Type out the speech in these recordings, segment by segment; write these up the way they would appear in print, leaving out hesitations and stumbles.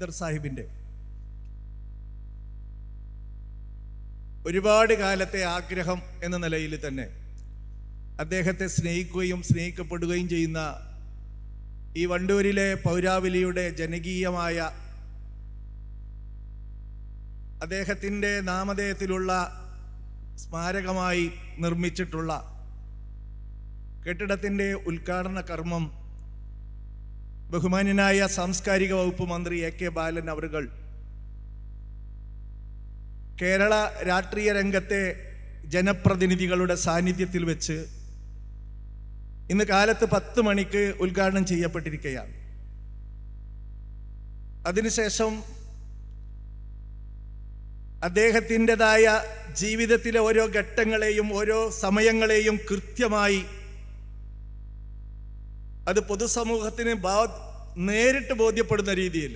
ഖദർ സാഹിബിൻ്റെ ഒരുപാട് കാലത്തെ ആഗ്രഹം എന്ന നിലയിൽ തന്നെ അദ്ദേഹത്തെ സ്നേഹിക്കുകയും സ്നേഹിക്കപ്പെടുകയും ചെയ്യുന്ന ഈ വണ്ടൂരിലെ പൗരാവലിയുടെ ജനകീയമായ അദ്ദേഹത്തിൻ്റെ നാമധേയത്തിലുള്ള സ്മാരകമായി നിർമ്മിച്ചിട്ടുള്ള കെട്ടിടത്തിൻ്റെ ഉദ്ഘാടന കർമ്മം ബഹുമാന്യനായ സാംസ്കാരിക വകുപ്പ് മന്ത്രി എ കെ ബാലൻ അവറുകൾ കേരള രാഷ്ട്രീയ രംഗത്തെ ജനപ്രതിനിധികളുടെ സാന്നിധ്യത്തിൽ വെച്ച് ഇന്ന് കാലത്ത് 10 മണിക്ക് ഉദ്ഘാടനം ചെയ്യപ്പെട്ടിരിക്കുകയാണ്. അതിനുശേഷം അദ്ദേഹത്തിൻ്റെതായ ജീവിതത്തിലെ ഓരോ ഘട്ടങ്ങളെയും ഓരോ സമയങ്ങളെയും കൃത്യമായി അത് പൊതുസമൂഹത്തിന് നേരിട്ട് ബോധ്യപ്പെടുന്ന രീതിയിൽ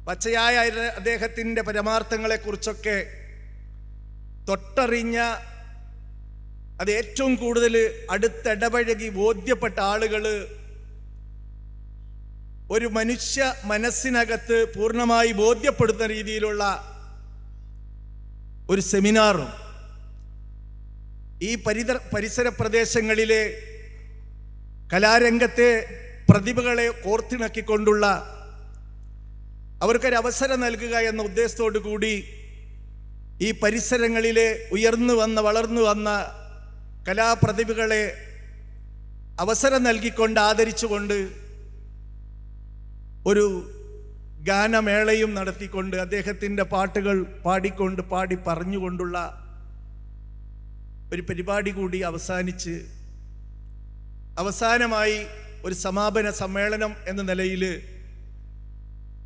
പച്ചയായ അദ്ദേഹത്തിൻ്റെ പരമാർത്ഥങ്ങളെക്കുറിച്ചൊക്കെ തൊട്ടറിഞ്ഞ അത് ഏറ്റവും കൂടുതൽ അടുത്തിടപഴകി ബോധ്യപ്പെട്ട ആളുകൾ ഒരു മനുഷ്യ മനസ്സിനകത്ത് പൂർണ്ണമായി ബോധ്യപ്പെടുന്ന രീതിയിലുള്ള ഒരു സെമിനാറും ഈ പരിസര പ്രദേശങ്ങളിലെ കലാരംഗത്തെ പ്രതിഭകളെ കോർത്തിണക്കിക്കൊണ്ടുള്ള അവർക്കൊരവസരം നൽകുക എന്ന ഉദ്ദേശത്തോടു കൂടി ഈ പരിസരങ്ങളിലെ വളർന്നു വന്ന കലാപ്രതിഭകളെ അവസരം നൽകിക്കൊണ്ട് ആദരിച്ചുകൊണ്ട് ഒരു ഗാനമേളയും നടത്തിക്കൊണ്ട് അദ്ദേഹത്തിൻ്റെ പാട്ടുകൾ പാടി പറഞ്ഞുകൊണ്ടുള്ള ഒരു പരിപാടി കൂടി അവസാനമായി ഒരു സമാപന സമ്മേളനം എന്ന നിലയിൽ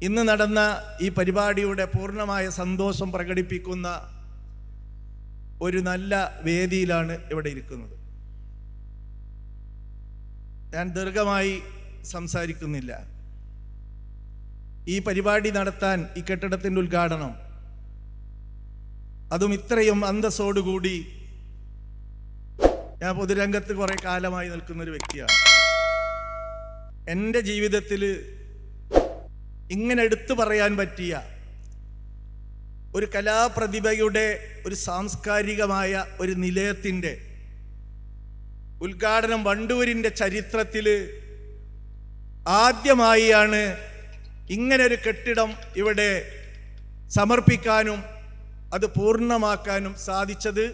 ഇന്ന് നടന്ന ഈ പരിപാടിയുടെ പൂർണ്ണമായ സന്തോഷം പ്രകടിപ്പിക്കുന്ന ഒരു നല്ല വേദിയിലാണ് ഇവിടെ ഇരിക്കുന്നത്. ഞാൻ ദീർഘമായി സംസാരിക്കുന്നില്ല. ഈ പരിപാടി നടത്താൻ ഈ കെട്ടിടത്തിൻ്റെ ഉദ്ഘാടനം അതും ഇത്രയും അന്തസ്സോടുകൂടി ഞാൻ പൊതുരംഗത്ത് കുറെ കാലമായി നിൽക്കുന്നൊരു വ്യക്തിയാണ്. എൻ്റെ ജീവിതത്തിൽ ഇങ്ങനെ എടുത്തു പറയാൻ പറ്റിയ ഒരു കലാപ്രതിഭയുടെ ഒരു സാംസ്കാരികമായ ഒരു നിലയത്തിൻ്റെ ഉദ്ഘാടനം വണ്ടൂരിൻ്റെ ചരിത്രത്തിൽ ആദ്യമായാണ് ഇങ്ങനെ ഒരു കെട്ടിടം ഇവിടെ സമർപ്പിക്കാനും അത് പൂർണ്ണമാക്കാനും സാധിച്ചത്.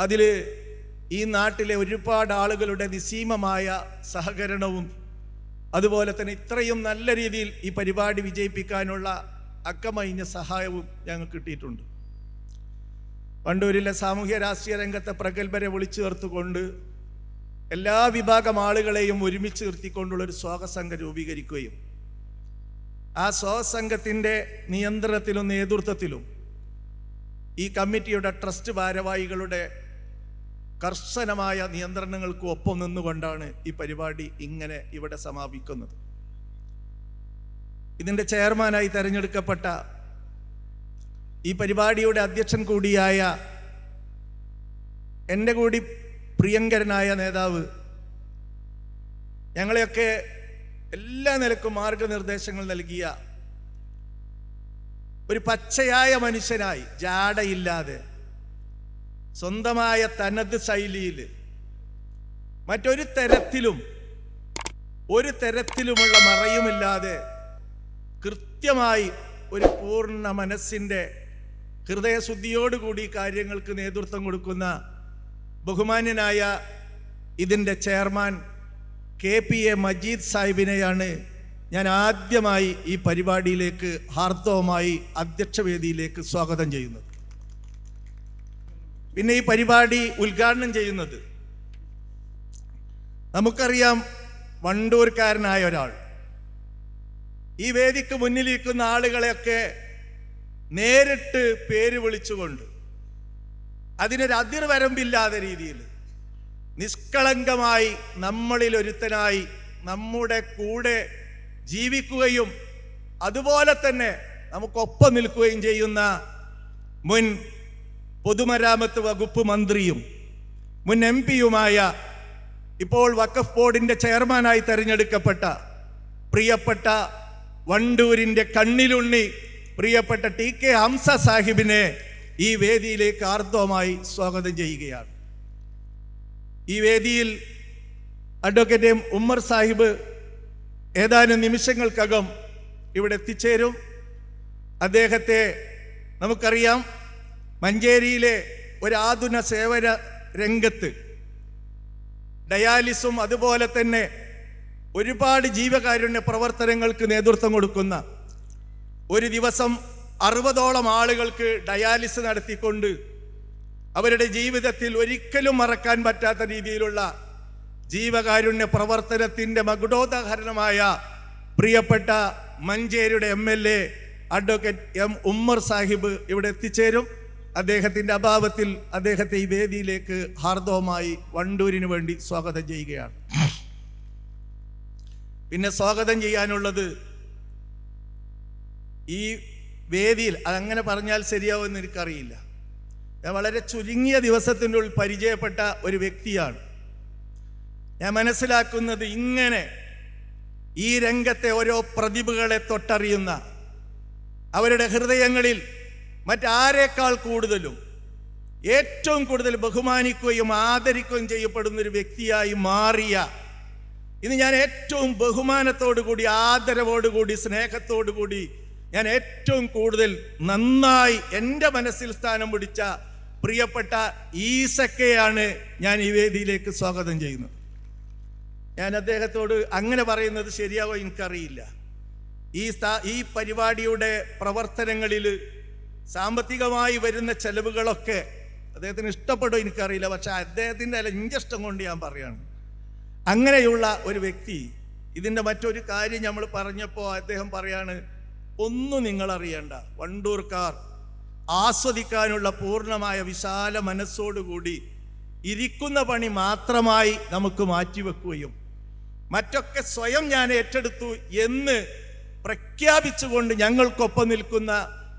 അതിൽ ഈ നാട്ടിലെ ഒരുപാട് ആളുകളുടെ നിസ്സീമമായ സഹകരണവും അതുപോലെ തന്നെ ഇത്രയും നല്ല രീതിയിൽ ഈ പരിപാടി വിജയിപ്പിക്കാനുള്ള അക്കമഴിഞ്ഞ സഹായവും ഞങ്ങൾക്ക് കിട്ടിയിട്ടുണ്ട്. വണ്ടൂരിലെ സാമൂഹ്യ രാഷ്ട്രീയ രംഗത്തെ പ്രഗത്ഭരെ വിളിച്ചു ചേർത്തുകൊണ്ട് എല്ലാ വിഭാഗം ആളുകളെയും ഒരുമിച്ച് നിർത്തിക്കൊണ്ടുള്ളൊരു സ്വാഗതസംഘം രൂപീകരിക്കുകയും ആ സ്വാഗതസംഘത്തിൻ്റെ നിയന്ത്രണത്തിലും നേതൃത്വത്തിലും ഈ കമ്മിറ്റിയുടെ ട്രസ്റ്റ് ഭാരവാഹികളുടെ കർശനമായ നിയന്ത്രണങ്ങൾക്ക് ഒപ്പം നിന്നുകൊണ്ടാണ് ഈ പരിപാടി ഇങ്ങനെ ഇവിടെ സമാപിക്കുന്നത്. ഇതിൻ്റെ ചെയർമാനായി തെരഞ്ഞെടുക്കപ്പെട്ട ഈ പരിപാടിയുടെ അധ്യക്ഷൻ കൂടിയായ എൻ്റെ കൂടി പ്രിയങ്കരനായ നേതാവ്, ഞങ്ങളെയൊക്കെ എല്ലാ നിലക്കും മാർഗനിർദ്ദേശങ്ങൾ നൽകിയ ഒരു പച്ചയായ മനുഷ്യനായി, ജാടയില്ലാതെ സ്വന്തമായ തനത് ശൈലിയിൽ മറ്റൊരു തരത്തിലുമുള്ള മറയുമില്ലാതെ കൃത്യമായി ഒരു പൂർണ്ണ മനസ്സിൻ്റെ ഹൃദയശുദ്ധിയോടുകൂടി കാര്യങ്ങൾക്ക് നേതൃത്വം കൊടുക്കുന്ന ബഹുമാന്യനായ ഇതിൻ്റെ ചെയർമാൻ KPA മജീദ് സാഹിബിനെയാണ് ഞാൻ ആദ്യമായി ഈ പരിപാടിയിലേക്ക് ഹാർദവമായി അധ്യക്ഷവേദിയിലേക്ക് സ്വാഗതം ചെയ്യുന്നത്. പിന്നെ ഈ പരിപാടി ഉദ്ഘാടനം ചെയ്യുന്നത് നമുക്കറിയാം, വണ്ടൂർക്കാരനായ ഒരാൾ ഈ വേദിക്ക് മുന്നിലിരിക്കുന്ന ആളുകളെയൊക്കെ നേരിട്ട് പേര് വിളിച്ചുകൊണ്ട് അതിനൊരു അതിർവരമ്പില്ലാത്ത രീതിയിൽ നിഷ്കളങ്കമായി നമ്മളിൽ ഒരുത്തനായി നമ്മുടെ കൂടെ ജീവിക്കുകയും അതുപോലെ തന്നെ നമുക്കൊപ്പം നിൽക്കുകയും ചെയ്യുന്ന മുൻ പൊതുമരാമത്ത് വകുപ്പ് മന്ത്രിയും മുൻ MP-യുമായ ഇപ്പോൾ വഖഫ് ബോർഡിൻ്റെ ചെയർമാനായി തെരഞ്ഞെടുക്കപ്പെട്ട പ്രിയപ്പെട്ട വണ്ടൂരിൻ്റെ കണ്ണിലുണ്ണി പ്രിയപ്പെട്ട TK ഹംസ സാഹിബിനെ ഈ വേദിയിലേക്ക് ആർദ്രമായി സ്വാഗതം ചെയ്യുകയാണ്. ഈ വേദിയിൽ അഡ്വക്കേറ്റ് ഉമ്മർ സാഹിബ് ഏതാനും നിമിഷങ്ങൾക്കകം ഇവിടെ എത്തിച്ചേരും. അദ്ദേഹത്തെ നമുക്കറിയാം, മഞ്ചേരിയിലെ ഒരാതുന സേവന രംഗത്ത് ഡയാലിസും അതുപോലെ തന്നെ ഒരുപാട് ജീവകാരുണ്യ പ്രവർത്തനങ്ങൾക്ക് നേതൃത്വം കൊടുക്കുന്ന, ഒരു ദിവസം 60ഓളം ആളുകൾക്ക് ഡയാലിസ് നടത്തിക്കൊണ്ട് അവരുടെ ജീവിതത്തിൽ ഒരിക്കലും മറക്കാൻ പറ്റാത്ത രീതിയിലുള്ള ജീവകാരുണ്യ പ്രവർത്തനത്തിൻ്റെ മകുടോദാഹരണമായ പ്രിയപ്പെട്ട മഞ്ചേരിയുടെ MLA അഡ്വക്കേറ്റ് ഉമ്മർ സാഹിബ് ഇവിടെ എത്തിച്ചേരും. അദ്ദേഹത്തിൻ്റെ അഭാവത്തിൽ അദ്ദേഹത്തെ ഈ വേദിയിലേക്ക് ഹാർദവമായി വണ്ടൂരിന് വേണ്ടി സ്വാഗതം ചെയ്യുകയാണ്. പിന്നെ സ്വാഗതം ചെയ്യാനുള്ളത് ഈ വേദിയിൽ, അതങ്ങനെ പറഞ്ഞാൽ ശരിയാവുമെന്ന് എനിക്കറിയില്ല, ഞാൻ വളരെ ചുരുങ്ങിയ ദിവസത്തിൻ്റെ ഉള്ളിൽ പരിചയപ്പെട്ട ഒരു വ്യക്തിയാണ്. ഞാൻ മനസ്സിലാക്കുന്നത്, ഇങ്ങനെ ഈ രംഗത്തെ ഓരോ പ്രതിഭകളെ തൊട്ടറിയുന്ന, അവരുടെ ഹൃദയങ്ങളിൽ മറ്റാരേക്കാൾ കൂടുതലും ഏറ്റവും കൂടുതൽ ബഹുമാനിക്കുകയും ആദരിക്കുകയും ചെയ്യപ്പെടുന്ന ഒരു വ്യക്തിയായി മാറിയ, ഇന്ന് ഞാൻ ഏറ്റവും ബഹുമാനത്തോടു കൂടി, ആദരവോടുകൂടി, സ്നേഹത്തോടു കൂടി ഞാൻ ഏറ്റവും കൂടുതൽ നന്നായി എൻ്റെ മനസ്സിൽ സ്ഥാനം പിടിച്ച പ്രിയപ്പെട്ട ഈസക്കയാണ് ഞാൻ ഈ വേദിയിലേക്ക് സ്വാഗതം ചെയ്യുന്നത്. ഞാൻ അദ്ദേഹത്തോട് അങ്ങനെ പറയുന്നത് ശരിയാവോ എനിക്കറിയില്ല. ഈ പരിപാടിയുടെ പ്രവർത്തനങ്ങളിൽ സാമ്പത്തികമായി വരുന്ന ചെലവുകളൊക്കെ അദ്ദേഹത്തിന് ഇഷ്ടപ്പെടുമോ എനിക്കറിയില്ല, പക്ഷെ അദ്ദേഹത്തിൻ്റെ ഇഷ്ടം കൊണ്ട് ഞാൻ പറയാണ്. അങ്ങനെയുള്ള ഒരു വ്യക്തി, ഇതിൻ്റെ മറ്റൊരു കാര്യം നമ്മൾ പറഞ്ഞപ്പോൾ അദ്ദേഹം പറയാണ്, ഒന്നും നിങ്ങളറിയണ്ട, വണ്ടൂർക്കാർ ആസ്വദിക്കാനുള്ള പൂർണ്ണമായ വിശാല മനസ്സോടുകൂടി ഇരിക്കുന്ന പണി മാത്രമായി നമുക്ക് മാറ്റിവെക്കുകയും മറ്റൊക്കെ സ്വയം ഞാൻ ഏറ്റെടുത്തു എന്ന് പ്രഖ്യാപിച്ചുകൊണ്ട് ഞങ്ങൾക്കൊപ്പം നിൽക്കുന്ന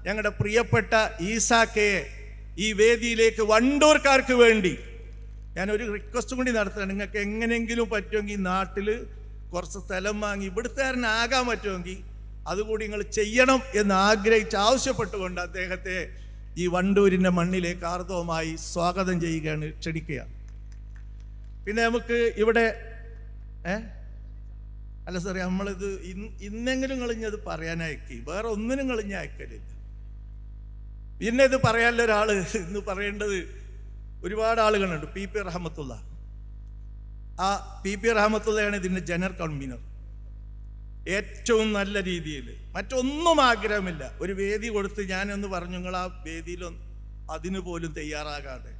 ഞങ്ങളുടെ പ്രിയപ്പെട്ട ഈസാക്കയെ ഈ വേദിയിലേക്ക് വണ്ടൂർക്കാർക്ക് വേണ്ടി ഞാനൊരു റിക്വസ്റ്റ് കൂടി നടത്തുകയാണ്. നിങ്ങൾക്ക് എങ്ങനെയെങ്കിലും പറ്റുമെങ്കിൽ നാട്ടിൽ കുറച്ച് സ്ഥലം വാങ്ങി ഇവിടുത്തുകാരനാകാൻ പറ്റുമെങ്കിൽ അതുകൂടി നിങ്ങൾ ചെയ്യണം എന്ന് ആവശ്യപ്പെട്ടുകൊണ്ട് അദ്ദേഹത്തെ ഈ വണ്ടൂരിൻ്റെ മണ്ണിലേക്ക് ആർദ്രമായി സ്വാഗതം ചെയ്യുകയാണ്, ക്ഷണിക്കുകയാണ്. പിന്നെ നമുക്ക് ഇവിടെ അല്ല സാറേ, നമ്മളിത് ഇന്നെങ്കിലും കളിഞ്ഞത് പറയാനയക്കി, വേറെ ഒന്നിനും കളിഞ്ഞ അയക്കലില്ല. പിന്നെ ഇത് പറയാനുള്ള ഒരാൾ ഇന്ന് പറയേണ്ടത് ഒരുപാട് ആളുകളുണ്ട്. PP റഹ്മത്തുള്ള, ആ PP റഹ്മത്തുള്ളയാണ് ഇതിൻ്റെ ജനറൽ കൺവീനർ. ഏറ്റവും നല്ല രീതിയിൽ, മറ്റൊന്നും ആഗ്രഹമില്ല, ഒരു വേദി കൊടുത്ത് ഞാനൊന്ന് പറഞ്ഞു, നിങ്ങൾ ആ വേദിയിലൊന്നും അതിനു പോലും തയ്യാറാകാതെ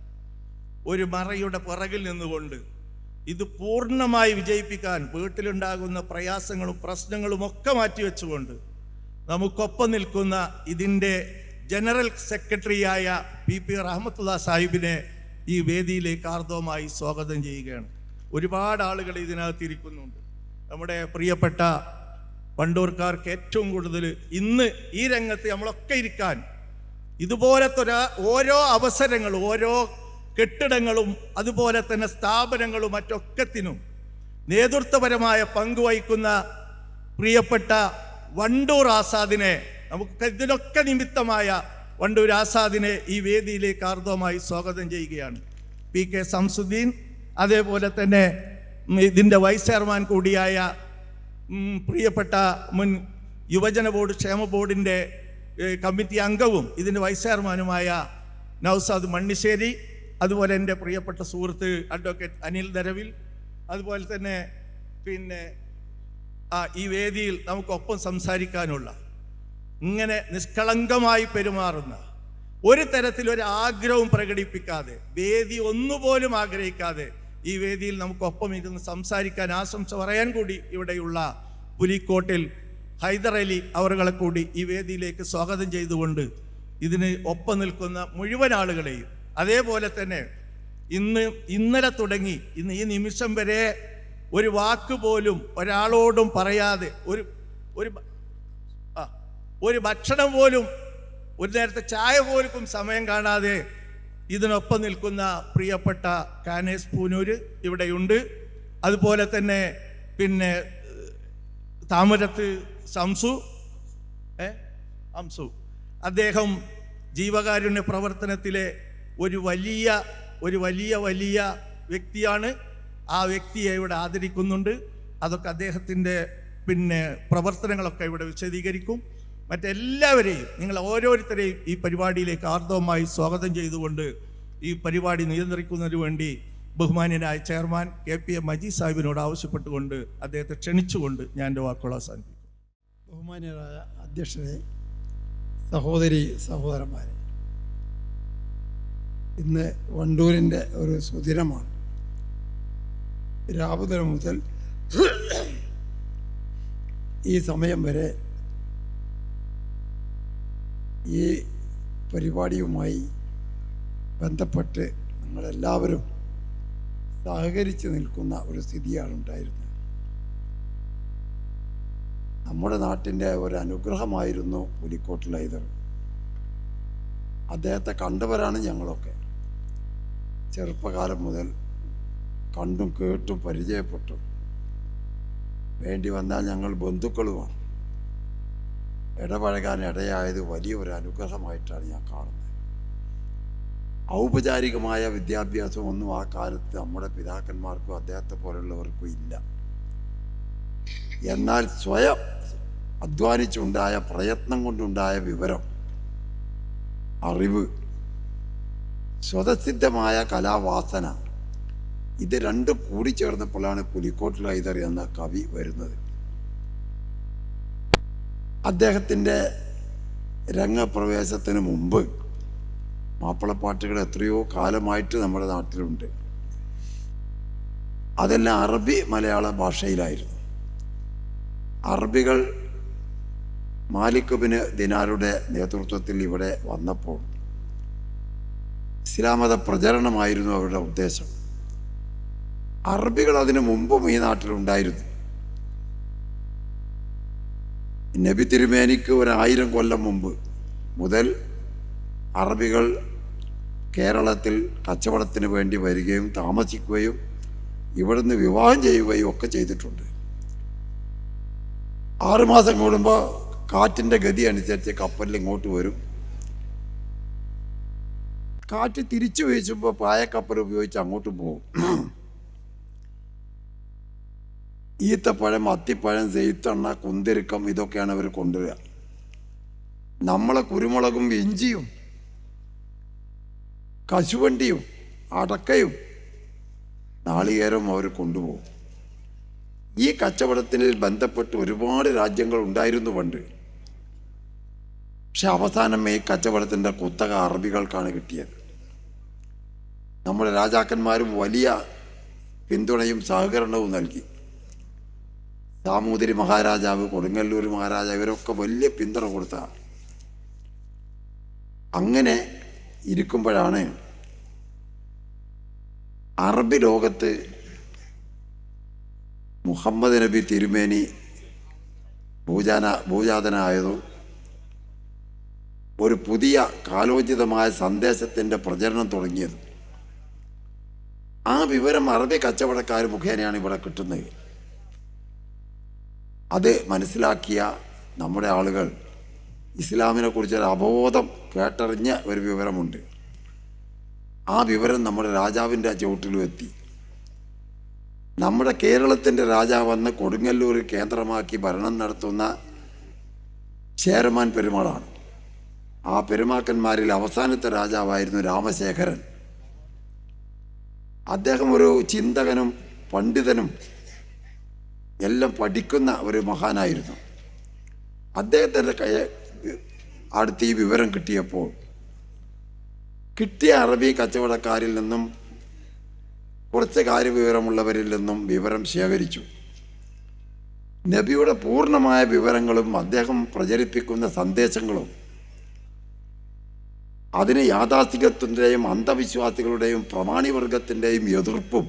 ഒരു മറയുടെ പുറകിൽ നിന്നുകൊണ്ട് ഇത് പൂർണ്ണമായി വിജയിപ്പിക്കാൻ വീട്ടിലുണ്ടാകുന്ന പ്രയാസങ്ങളും പ്രശ്നങ്ങളും ഒക്കെ മാറ്റിവെച്ചുകൊണ്ട് നമുക്കൊപ്പം നിൽക്കുന്ന ഇതിൻ്റെ ജനറൽ സെക്രട്ടറിയായ PP റഹ്മത്തുള്ള സാഹിബിനെ ഈ വേദിയിലേക്ക് ആർദ്രമായി സ്വാഗതം ചെയ്യുകയാണ്. ഒരുപാട് ആളുകൾ ഇതിനകത്തിരിക്കുന്നുണ്ട്. നമ്മുടെ പ്രിയപ്പെട്ട വണ്ടൂർക്കാർക്ക് ഏറ്റവും കൂടുതൽ ഇന്ന് ഈ രംഗത്ത് നമ്മളൊക്കെ ഇരിക്കാൻ ഇതുപോലത്തെ ഓരോ അവസരങ്ങളും, ഓരോ കെട്ടിടങ്ങളും അതുപോലെ തന്നെ സ്ഥാപനങ്ങളും മറ്റൊക്കത്തിനും നേതൃത്വപരമായ പങ്കുവഹിക്കുന്ന പ്രിയപ്പെട്ട വണ്ടൂർ ആസാദിനെ, നമുക്ക് ഇതിനൊക്കെ നിമിത്തമായ വണ്ടൂർ ആസാദിനെ ഈ വേദിയിലേക്ക് ആർദ്രമായി സ്വാഗതം ചെയ്യുകയാണ്. PK ശംസുദ്ദീൻ, അതേപോലെ തന്നെ ഇതിൻ്റെ വൈസ് ചെയർമാൻ കൂടിയായ പ്രിയപ്പെട്ട മുൻ യുവജന ബോർഡ് ക്ഷേമ ബോർഡിൻ്റെ കമ്മിറ്റി അംഗവും ഇതിൻ്റെ വൈസ് ചെയർമാനുമായ നൗസാദ് മണ്ണിശ്ശേരി, അതുപോലെ എൻ്റെ പ്രിയപ്പെട്ട സുഹൃത്ത് അഡ്വക്കേറ്റ് അനിൽ ദരവിൽ, അതുപോലെ തന്നെ പിന്നെ ഈ വേദിയിൽ നമുക്കൊപ്പം സംസാരിക്കാനുള്ള, ഇങ്ങനെ നിഷ്കളങ്കമായി പെരുമാറുന്ന, ഒരു തരത്തിലൊരു ആഗ്രഹവും പ്രകടിപ്പിക്കാതെ, വേദി ഒന്നുപോലും ആഗ്രഹിക്കാതെ ഈ വേദിയിൽ നമുക്കൊപ്പം ഇരുന്ന് സംസാരിക്കാൻ, ആശംസ പറയാൻ കൂടി ഇവിടെയുള്ള പുലിക്കോട്ടിൽ ഹൈദർ അലി അവരുകളെ കൂടി ഈ വേദിയിലേക്ക് സ്വാഗതം ചെയ്തുകൊണ്ട് ഇതിന് ഒപ്പം നിൽക്കുന്ന മുഴുവൻ ആളുകളെയും, അതേപോലെ തന്നെ ഇന്നലെ തുടങ്ങി ഇന്ന് ഈ നിമിഷം വരെ ഒരു വാക്ക് പോലും ഒരാളോടും പറയാതെ, ഒരു ഭക്ഷണം പോലും, ഒരു നേരത്തെ ചായ പോലും സമയം കാണാതെ ഇതിനൊപ്പം നിൽക്കുന്ന പ്രിയപ്പെട്ട കാനേസ് പൂനൂര് ഇവിടെയുണ്ട്. അതുപോലെ തന്നെ പിന്നെ താമരത്ത് ശംസു, അംസു. അദ്ദേഹം ജീവകാരുണ്യ പ്രവർത്തനത്തിലെ ഒരു വലിയ വ്യക്തിയാണ്. ആ വ്യക്തിയെ ഇവിടെ ആദരിക്കുന്നുണ്ട്. അതൊക്കെ അദ്ദേഹത്തിൻ്റെ പ്രവർത്തനങ്ങളൊക്കെ ഇവിടെ വിശദീകരിക്കും. മറ്റെല്ലാവരെയും, നിങ്ങൾ ഓരോരുത്തരെയും ഈ പരിപാടിയിലേക്ക് ആർദ്രമായി സ്വാഗതം ചെയ്തുകൊണ്ട് ഈ പരിപാടി നിയന്ത്രിക്കുന്നതിന് വേണ്ടി ബഹുമാന്യനായ ചെയർമാൻ KPM മജീദ് സാഹിബിനോട് ആവശ്യപ്പെട്ടുകൊണ്ട് അദ്ദേഹത്തെ ക്ഷണിച്ചുകൊണ്ട് ഞാൻ എൻ്റെ വാക്കുകൾ അവസാനിപ്പിക്കും. ബഹുമാന്യരായ അധ്യക്ഷരെ, സഹോദരി സഹോദരന്മാരെ, ഇന്ന് വണ്ടൂരിൻ്റെ ഒരു സുദിനമാണ്. രാവിലെ മുതൽ ഈ സമയം വരെ ഈ പരിപാടിയുമായി ബന്ധപ്പെട്ട് നിങ്ങളെല്ലാവരും സഹകരിച്ച് നിൽക്കുന്ന ഒരു സ്ഥിതിയാണ് ഉണ്ടായിരുന്നത്. നമ്മുടെ നാട്ടിൻ്റെ ഒരു അനുഗ്രഹമായിരുന്നു പുലിക്കോട്ടിൽ ഹൈദർ. അദ്ദേഹത്തെ കണ്ടവരാണ് ഞങ്ങളൊക്കെ. ചെറുപ്പകാലം മുതൽ കണ്ടും കേട്ടും പരിചയപ്പെട്ടു. വേണ്ടി വന്നാൽ ഞങ്ങൾ ബന്ധുക്കളുമാണ്. ഇടപഴകാൻ ഇടയായത് വലിയൊരു അനുഗ്രഹമായിട്ടാണ് ഞാൻ കാണുന്നത്. ഔപചാരികമായ വിദ്യാഭ്യാസമൊന്നും ആ കാലത്ത് നമ്മുടെ പിതാക്കന്മാർക്കും അദ്ദേഹത്തെ പോലുള്ളവർക്കും ഇല്ല. എന്നാൽ സ്വയം അധ്വാനിച്ചുണ്ടായ പ്രയത്നം കൊണ്ടുണ്ടായ വിവരം, അറിവ്, സ്വതസിദ്ധമായ കലാവാസന, ഇത് രണ്ടും കൂടി ചേർന്നപ്പോഴാണ് പുലിക്കോട്ടിൽ ഹൈദർ എന്ന കവി വരുന്നത്. അദ്ദേഹത്തിൻ്റെ രംഗപ്രവേശത്തിന് മുമ്പ് മാപ്പിളപ്പാട്ടുകൾ എത്രയോ കാലമായിട്ട് നമ്മുടെ നാട്ടിലുണ്ട്. അതെല്ലാം അറബി മലയാള ഭാഷയിലായിരുന്നു. അറബികൾ മാലിക് ബിൻ ദിനാരുടെ നേതൃത്വത്തിൽ ഇവിടെ വന്നപ്പോൾ ഇസ്ലാമത പ്രചരണമായിരുന്നു അവരുടെ ഉദ്ദേശം. അറബികൾ അതിനു മുമ്പും ഈ നാട്ടിലുണ്ടായിരുന്നു. നബി തിരുമേനിക്ക് 1000 കൊല്ലം മുമ്പ് മുതൽ അറബികൾ കേരളത്തിൽ കച്ചവടത്തിന് വേണ്ടി വരികയും താമസിക്കുകയും ഇവിടുന്ന് വിവാഹം ചെയ്യുകയും ഒക്കെ ചെയ്തിട്ടുണ്ട്. 6 മാസം കൂടുമ്പോൾ കാറ്റിൻ്റെ ഗതി അനുസരിച്ച് കപ്പലിൽ ഇങ്ങോട്ട് വരും. കാറ്റ് തിരിച്ചു വീശുമ്പോൾ പായക്കപ്പൽ ഉപയോഗിച്ച് അങ്ങോട്ട് പോകും. ഈത്തപ്പഴം, അത്തിപ്പഴം, സെയ്ത്തെണ്ണ, കുന്തിരിക്കം, ഇതൊക്കെയാണ് അവർ കൊണ്ടുവരിക. നമ്മളെ കുരുമുളകും ഇഞ്ചിയും കശുവണ്ടിയും അടക്കയും നാളികേരവും അവർ കൊണ്ടുപോകും. ഈ കച്ചവടത്തിൽ ബന്ധപ്പെട്ട് ഒരുപാട് രാജ്യങ്ങൾ ഉണ്ടായിരുന്നു പണ്ട്. പക്ഷെ അവസാനം ഈ കച്ചവടത്തിൻ്റെ കുത്തക അറബികൾക്കാണ് കിട്ടിയത്. നമ്മുടെ രാജാക്കന്മാരും വലിയ പിന്തുണയും സഹകരണവും നൽകി. സാമൂതിരി മഹാരാജാവ്, കൊടുങ്ങല്ലൂർ മഹാരാജാവ്, ഇവരൊക്കെ വലിയ പിന്തുണ കൊടുത്ത. അങ്ങനെ ഇരിക്കുമ്പോഴാണ് അറബി ലോകത്ത് മുഹമ്മദ് നബി തിരുമേനി ഭൂജാതനായതും ഒരു പുതിയ കാലോചിതമായ സന്ദേശത്തിൻ്റെ പ്രചരണം തുടങ്ങിയത്. ആ വിവരം അറബി കച്ചവടക്കാർ മുഖേനയാണ് ഇവിടെ കിട്ടുന്നത്. അത് മനസ്സിലാക്കിയ നമ്മുടെ ആളുകൾ ഇസ്ലാമിനെ കുറിച്ചൊരു അവബോധം കേട്ടറിഞ്ഞ ഒരു വിവരമുണ്ട്. ആ വിവരം നമ്മുടെ രാജാവിൻ്റെ ചുവട്ടിലും എത്തി. നമ്മുടെ കേരളത്തിൻ്റെ രാജാവെന്ന് കൊടുങ്ങല്ലൂർ കേന്ദ്രമാക്കി ഭരണം നടത്തുന്ന ചേരമാൻ പെരുമാളാണ്. ആ പെരുമാക്കന്മാരിൽ അവസാനത്തെ രാജാവായിരുന്നു രാമശേഖരൻ. അദ്ദേഹം ഒരു ചിന്തകനും പണ്ഡിതനും എല്ലാം പഠിക്കുന്ന ഒരു മഹാനായിരുന്നു. അദ്ദേഹത്തിൻ്റെ അടുത്ത് ഈ വിവരം കിട്ടിയപ്പോൾ കിട്ടിയ അറബി കച്ചവടക്കാരിൽ നിന്നും കുറച്ച് കാര്യവിവരമുള്ളവരിൽ നിന്നും വിവരം ശേഖരിച്ചു. നബിയുടെ പൂർണ്ണമായ വിവരങ്ങളും അദ്ദേഹം പ്രചരിപ്പിക്കുന്ന സന്ദേശങ്ങളും അതിന് യാഥാസ്ഥികത്വത്തിൻ്റെയും അന്ധവിശ്വാസികളുടെയും പ്രമാണിവർഗത്തിൻ്റെയും എതിർപ്പും